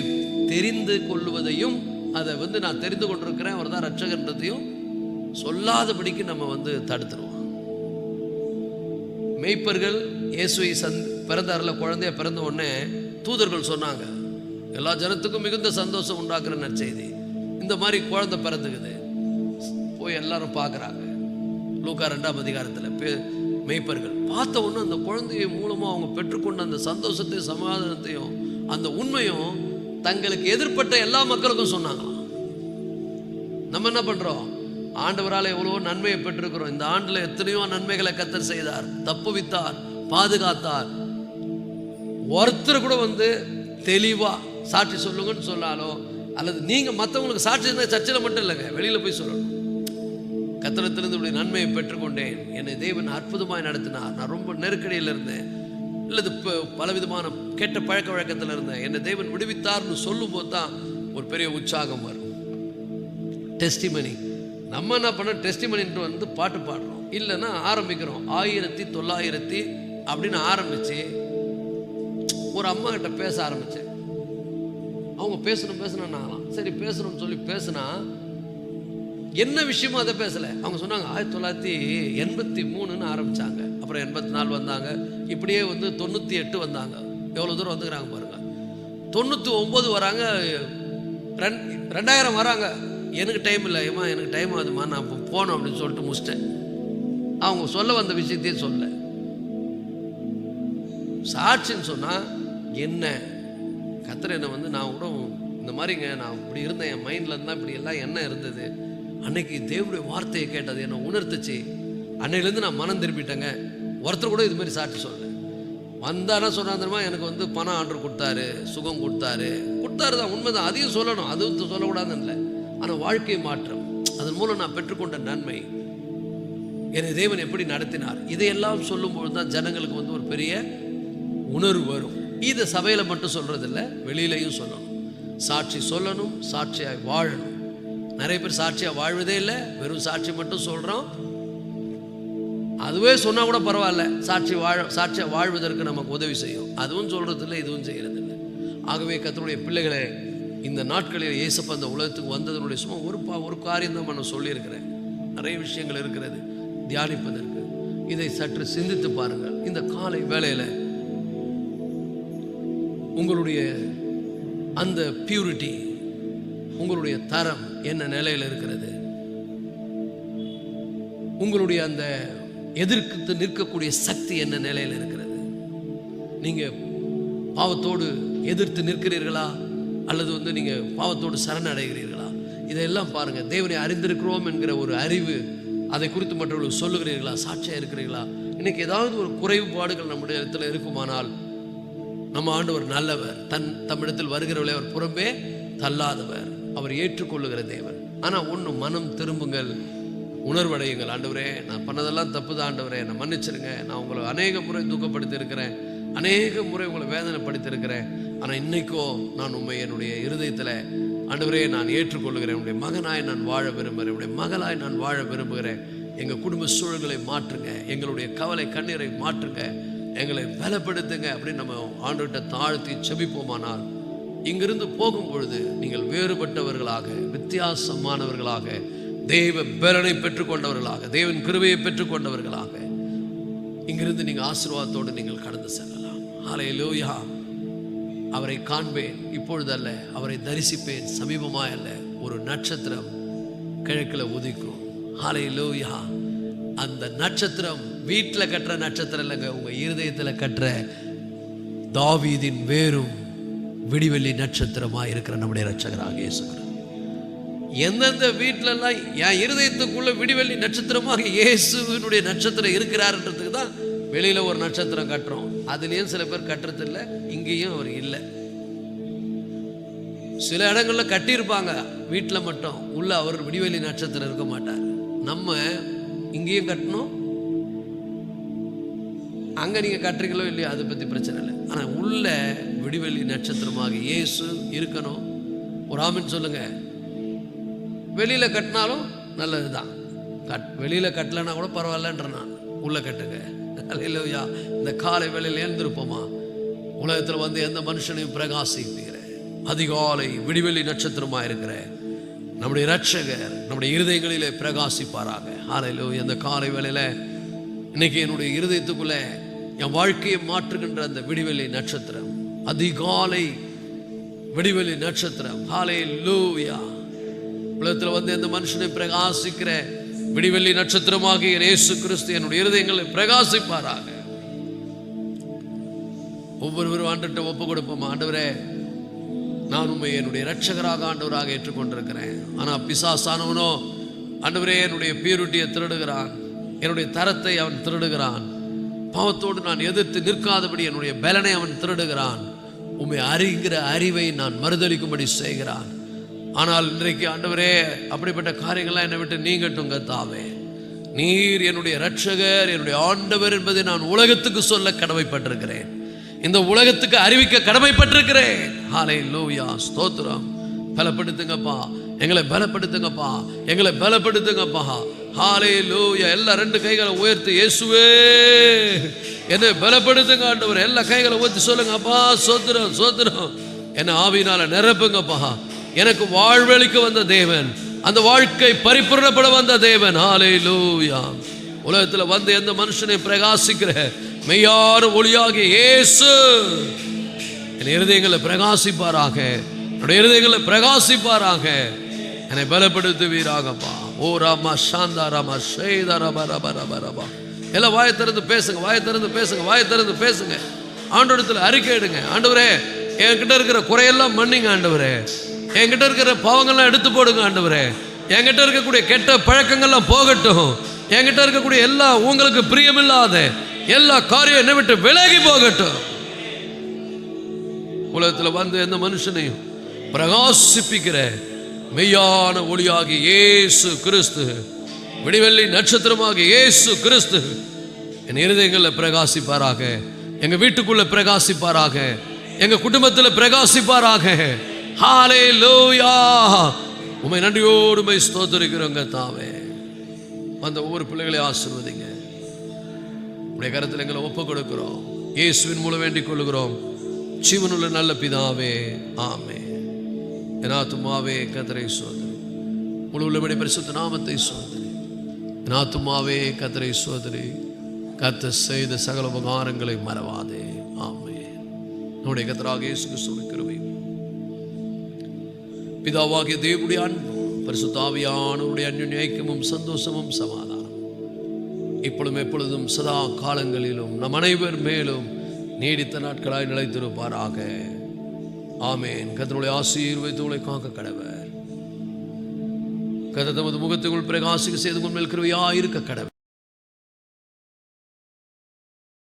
Speaker 1: தெரிந்து கொள்வதையும், அதை நான் தெரிந்து கொண்டிருக்கிறேன், அவர் தான் ரட்சகன்றதையும் சொல்லாதபடிக்கு நம்ம தடுத்துருவோம். மேய்ப்பர்கள் இயேசுவை பிறந்தார்ல, குழந்தைய பிறந்த உடனே தூதர்கள் சொன்னாங்க, எல்லா ஜனத்துக்கும் மிகுந்த சந்தோஷம் உண்டாக்குற நற்செய்தி, இந்த மாதிரி குழந்தை பிறந்துக்குது. போய் எல்லாரும் பார்க்குறாங்க. லூக்கா 2ஆம் அதிகாரத்தில் மேய்ப்பர்கள் பார்த்த உடனே அந்த குழந்தைய மூலமாக அவங்க பெற்றுக்கொண்ட அந்த சந்தோஷத்தையும் சமாதானத்தையும் அந்த உண்மையும் தங்களுக்கு எதிர்ப்பட்ட எல்லா மக்களுக்கும் சொன்னாங்களாம். நம்ம என்ன பண்றோம்? ஆண்டவரால் எவ்வளவோ நன்மையை பெற்றிருக்கிறோம். இந்த ஆண்டுல எத்தனையோ நன்மைகளை கர்த்தர் செய்தார், தப்புவித்தார், பாதுகாத்தார். ஒருத்தர் கூட தெளிவா சாட்சி சொல்லுங்கன்னு சொன்னாலோ, அல்லது நீங்க மற்றவங்களுக்கு சாட்சி சர்ச்சையில் மட்டும் இல்லைங்க, வெளியில போய் சொல்லணும். கர்த்தரிடத்திலிருந்து இப்படி நன்மையை பெற்றுக்கொண்டேன், என்னை தேவன் அற்புதமாய் நடத்தினார், நான் ரொம்ப நெருக்கடியில் இருந்தேன், இல்லது பலவிதமான கெட்ட பழக்க வழக்கத்தில் இருந்தேன், என்னை தேவன் விடுவித்தார்னு சொல்லும் போது தான் ஒரு பெரிய உற்சாகம் வரும். டெஸ்டிமனி. நம்ம என்ன பண்ண, டெஸ்டிமனின்ட்டு பாட்டு பாடுறோம், இல்லைன்னா ஆரம்பிக்கிறோம் 1900 அப்படின்னு ஆரம்பிச்சு ஒரு அம்மா கிட்ட பேச ஆரம்பிச்சேன். அவங்க பேசணும்னாங்களாம். சரி பேசணும்னு சொல்லி பேசுனா என்ன விஷயமோ அதை பேசல. அவங்க சொன்னாங்க 1983ன்னு ஆரம்பிச்சாங்க, அப்புறம் 84 வந்தாங்க, இப்படியே 98 வந்தாங்க. எவ்வளோ தூரம் வந்துக்கிறாங்க பாருங்க. 99 வராங்க, 2000 வராங்க. எனக்கு டைம் இல்லை, ஏமா எனக்கு டைம் ஆகுதுமா, நான் இப்போ போனோம் அப்படின்னு சொல்லிட்டு முடிச்சிட்டேன். அவங்க சொல்ல வந்த விஷயத்தையும் சொல்ல. சாட்சின்னு சொன்னால் என்ன, கர்த்தர் என்னை நான் கூட இந்த மாதிரிங்க, நான் இப்படி இருந்தேன், என் மைண்டில் இருந்தால் இப்படி எல்லாம் என்ன இருந்தது, அன்னைக்கு தேவனுடைய வார்த்தையை கேட்டது என்னை உணர்த்துச்சு, அன்னையிலேருந்து நான் மனம் திரும்பிட்டேங்க. ஒருத்தர் கூட இது மாதிரி சாட்சி சொல்ல வந்தானா சொன்னாந்தரமா எனக்கு பணம் ஆர்டர் கொடுத்தாரு, சுகம் கொடுத்தாரு தான், உண்மைதான், அதையும் சொல்லணும், அதுவும் சொல்லக்கூடாதுன்னு இல்லை. ஆனால் வாழ்க்கை மாற்றம், அதன் மூலம் நான் பெற்றுக்கொண்ட நன்மை, என்னை தேவன் எப்படி நடத்தினார், இதையெல்லாம் சொல்லும்போது தான் ஜனங்களுக்கு ஒரு பெரிய உணர்வு வரும். இதை சபையில் மட்டும் சொல்றதில்லை, வெளியிலையும் சொல்லணும். சாட்சி சொல்லணும், சாட்சியாய் வாழணும். நிறைய பேர் சாட்சியாக வாழ்வதே இல்லை, வெறும் சாட்சி மட்டும் சொல்கிறோம். அதுவே சொன்னால் கூட பரவாயில்ல, சாட்சியாக வாழ்வதற்கு நமக்கு உதவி செய்யும். அதுவும் சொல்கிறதில்லை, இதுவும் செய்கிறதில்லை. ஆகவே கர்த்தருடைய பிள்ளைகளை, இந்த நாட்களில் இயேசப்பா அந்த உலகத்துக்கு வந்ததனுடைய சும்மா ஒரு காரியம் தான் நான் சொல்லியிருக்கிறேன். நிறைய விஷயங்கள் இருக்கிறது தியானிப்பதற்கு. இதை சற்று சிந்தித்து பாருங்கள். இந்த காலை வேளையில் உங்களுடைய அந்த பியூரிட்டி, உங்களுடைய தரம் என்ன நிலையில் இருக்கிறது? உங்களுடைய அந்த எதிர்த்து நிற்கக்கூடிய சக்தி என்ன நிலையில் இருக்கிறது? நீங்க பாவத்தோடு எதிர்த்து நிற்கிறீர்களா, அல்லது நீங்க பாவத்தோடு சரணடைகிறீர்களா? இதையெல்லாம் பாருங்க. தேவனை அறிந்திருக்கிறோம் என்கிற ஒரு அறிவு, அதை குறித்து மற்றவர்களுக்கு சொல்லுகிறீர்களா? சாட்சியா இருக்கிறீர்களா? இன்னைக்கு ஏதாவது ஒரு குறைபாடுகள் நம்முடைய இடத்துல இருக்குமானால், நம்ம ஆண்டவர் நல்லவர், தம்மிடத்தில் வருகிறவளை அவர் புறம்பே தள்ளாதவர், அவர் ஏற்றுக்கொள்ளுகிற தேவன். ஆனால் ஒன்று, மனம் திரும்புங்கள், உணர்வடையுங்கள். ஆண்டவரே, நான் பண்ணதெல்லாம் தப்பு தான் ஆண்டவரே, நான் மன்னிச்சிருங்க, நான் உங்களை அநேக முறை தூக்கப்படுத்தி இருக்கிறேன், அநேக முறை உங்களை வேதனைப்படுத்தி இருக்கிறேன். ஆனால் இன்னைக்கோ நான் உண்மை என்னுடைய இருதயத்தில் ஆண்டவரே நான் ஏற்றுக்கொள்ளுகிறேன். என்னுடைய மகனாய் நான் வாழ விரும்புகிறேன், என்னுடைய மகளாய் நான் வாழ விரும்புகிறேன். எங்கள் குடும்ப சூழல்களை மாற்றுங்க, எங்களுடைய கவலை கண்ணீரை மாற்றுங்க, எங்களை பலப்படுத்துங்க அப்படின்னு நம்ம ஆண்டவர்கிட்ட தாழ்த்தி செபிப்போமானால், இங்கிருந்து போகும் பொழுது நீங்கள் வேறுபட்டவர்களாக, வித்தியாசமானவர்களாக, தேவ பலனை பெற்றுக்கொண்டவர்களாக, தேவன் கிருபையை பெற்றுக்கொண்டவர்களாக இங்கிருந்து நீங்கள் ஆசீர்வாதத்தோடு நீங்கள் கடந்து செல்லலாம். ஹல்லேலூயா. அவரை காண்பேன், இப்பொழுது அல்ல, அவரை தரிசிப்பேன், சமீபமாய் அல்ல, ஒரு நட்சத்திரம் கிழக்கில் உதிக்கும். ஹல்லேலூயா. அந்த நட்சத்திரம் வீட்டில் கட்டுற நட்சத்திரம் இல்லைங்க, உங்க இருதயத்தில் கட்டுற தாவீதின் வேரும் விடிவெள்ளி நட்சத்திரமா இருக்கிற நம்முடைய இரட்சகராக இயேசு. எந்தெந்த வீட்டிலெல்லாம் என் இருதயத்துக்குள்ள விடிவெள்ளி நட்சத்திரமாக இயேசுவினுடைய நட்சத்திரம் இருக்கிறார்ன்றதுக்கு தான் வெளியில ஒரு நட்சத்திரம் கட்டுறோம். அதுலேயும் சில பேர் கட்டுறது இல்லை, இங்கேயும் அவர் இல்லை. சில இடங்கள்ல கட்டியிருப்பாங்க, வீட்டில் மட்டும் உள்ள அவர் விடிவெள்ளி நட்சத்திரம் இருக்க மாட்டார். நம்ம இங்கேயும் கட்டணும், அங்க நீங்க கட்டுறீங்களோ இல்லையோ அதை பத்தி பிரச்சனை இல்லை. ஆனா உள்ள விடிவெள்ளி நட்சத்திரமாக இயேசு இருக்கணும். ஒரு ஆமென் சொல்லுங்க. வெளியில கட்டினாலும் நல்லதுதான், வெளியில கட்டலன்னா கூட பரவாயில்லன்ற, நான் உள்ள கட்டுங்க. அல்லேலூயா. இந்த காலை வேளையில் எழுந்திருப்போமா, உலகத்தில் எந்த மனுஷனையும் பிரகாசிக்கிற அதிகாலை விடிவெள்ளி நட்சத்திரமா இருக்கிற நம்முடைய இரட்சகர் நம்முடைய இருதயங்களிலே பிரகாசிப்பாராக. ஹல்லேலூயா. இந்த காலை வேளையில இன்னைக்கு என்னுடைய இருதயத்துக்குள்ள என் வாழ்க்கையை மாற்றுகின்ற அந்த விடிவெள்ளி நட்சத்திரம், அதிகாலை விடிவெள்ளி நட்சத்திரம், ஹல்லேலூயா, உலகத்தில் எந்த மனுஷனை பிரகாசிக்கிற விடிவெள்ளி நட்சத்திரமாகிய இயேசு கிறிஸ்து என்னுடைய இருதயங்களை பிரகாசிப்பாராக. ஒவ்வொருவரும் ஆண்டவர்கிட்ட ஒப்பு கொடுப்போம். ஆண்டவரே, நான் உண்மை என்னுடைய இரட்சகராக ஆண்டவராக ஏற்றுக்கொண்டிருக்கிறேன். ஆனால் பிசாசானவனோ ஆண்டவரே என்னுடைய பியூரிட்டியை திருடுகிறான், என்னுடைய தரத்தை அவன் திருடுகிறான். பாவத்தோடு நான் எதிர்த்து நிற்காதபடி என்னுடைய பலனை அவன் திருடுகிறான். உண்மை அறிகிற அறிவை நான் மறுதளிக்கும்படி செய்கிறான். ஆனால் இன்றைக்கு ஆண்டவரே, அப்படிப்பட்ட காரியங்கள்லாம் என்னை விட்டு நீங்கட்டும் கர்த்தாவே. நீர் என்னுடைய இரட்சகர், என்னுடைய ஆண்டவர் என்பதை நான் உலகத்துக்கு சொல்ல கடமைப்பட்டிருக்கிறேன். இந்த உலகத்துக்கு அறிவிக்க கடமைப்பட்டிருக்கிறேன். ஹல்லேலூயா, ஸ்தோத்திரம். பலப்படுத்துங்கப்பா, எங்களை பலப்படுத்துங்கப்பா, எங்களை பலப்படுத்துங்கப்பா. ஹல்லேலூயா. எல்லா 2 கைகளை உயர்த்தி, இயேசுவே என்னை பலப்படுத்துங்க ஆண்டவர். எல்லா கைகளை உயர்த்தி சொல்லுங்க, அப்பா ஸ்தோத்திரம் ஸ்தோத்திரம். என்னை ஆவியினால நிரப்புங்கப்பா. எனக்கு வாழ்வழிக்க வந்த தேவன், அந்த வாழ்க்கை பரிபூர்ணப்பட வந்த தேவன். ஹல்லேலூயா. உலகத்தில் வந்து எந்த மனுஷனை பிரகாசிக்கிற மெய்யான ஒளியாகிய இயேசு என் இருதயங்களை பிரகாசிப்பாராக, என்னுடைய இருதயங்களை பிரகாசிப்பாராக. என்னை பலப்படுத்துவீராகப்பா. ஓ ராமா சாந்தா ராமா ஷேதா ரபா ரபா ரபா ரபா. எல்லாம் வாயை திறந்து பேசுங்க, வாயை திறந்து பேசுங்க, வாயை திறந்து பேசுங்க. ஆண்டவரிடத்தில் அறிக்கை எடுங்க. ஆண்டவரே, என்கிட்ட இருக்கிற குறையெல்லாம் மன்னிங்க ஆண்டவரே. என்கிட்ட இருக்கிற பாவங்கள்லாம் எடுத்து போடுங்க ஆண்டவரே. என்கிட்ட இருக்கக்கூடிய கெட்ட பழக்கங்கள்லாம் போகட்டும். என்கிட்ட இருக்கக்கூடிய எல்லா உங்களுக்கு பிரியமில்லாத எல்லா காரியம் என்னை விட்டு விலகி போகட்டும். உலகத்தில் வந்து எந்த மனுஷனையும் பிரகாசிப்பிக்கிற மெய்யான ஒளியாகி இயேசு கிறிஸ்து, விடிவெள்ளி நட்சத்திரமாகி இயேசு கிறிஸ்து என் இருதயங்களில் பிரகாசிப்பாராக, எங்க வீட்டுக்குள்ள பிரகாசிப்பாராக, எங்க குடும்பத்தில் பிரகாசிப்பாராக. ஹல்லேலூயா. உம்மை நன்றியோடு உம்மை ஸ்தோத்திரிக்கிறோங்க தாவே. அந்த ஒவ்வொரு பிள்ளைகளை ஆசீர்வதிங்க. உடைய கரத்தில் எங்களை ஒப்பு கொடுக்கிறோம். இயேசுவின் மூலம் வேண்டிக் கொள்கிறோம் ஜீவனுள்ள நல்ல பிதாவே, ஆமென். என் ஆத்துமாவே கர்த்தரை சோதரி, முழு உள்ளபடி பரிசுத்த நாமத்தை சோதரி. என் ஆத்துமாவே கர்த்தரை சோதரி, கர்த்தர் செய்த சகல உபகாரங்களை மறவாதே. ஆமென். நம்முடைய கர்த்தராகிய இயேசு கிறிஸ்துவின் கிருபையும் பிதாவாகிய தேவனுடைய அன்பும் பரிசுத்த ஆவியானவருடைய அன்யோன்ய ஐக்கியமும் சந்தோஷமும் சமாதானம் இப்பொழுதும் எப்பொழுதும் சதா காலங்களிலும் நம் அனைவர் மேலும் நீடித்த நாட்களாய் நிலைத்திருப்பாராக. ஆமென். கர்த்தருடைய ஆசீர்வாதத்தை உங்களை காக்க கடவர். கர்த்தர் தமது முகத்துக்குள் பிரகாசிக்க செய்து உண்மையில் கிருபையாய் இருக்க கடவர்.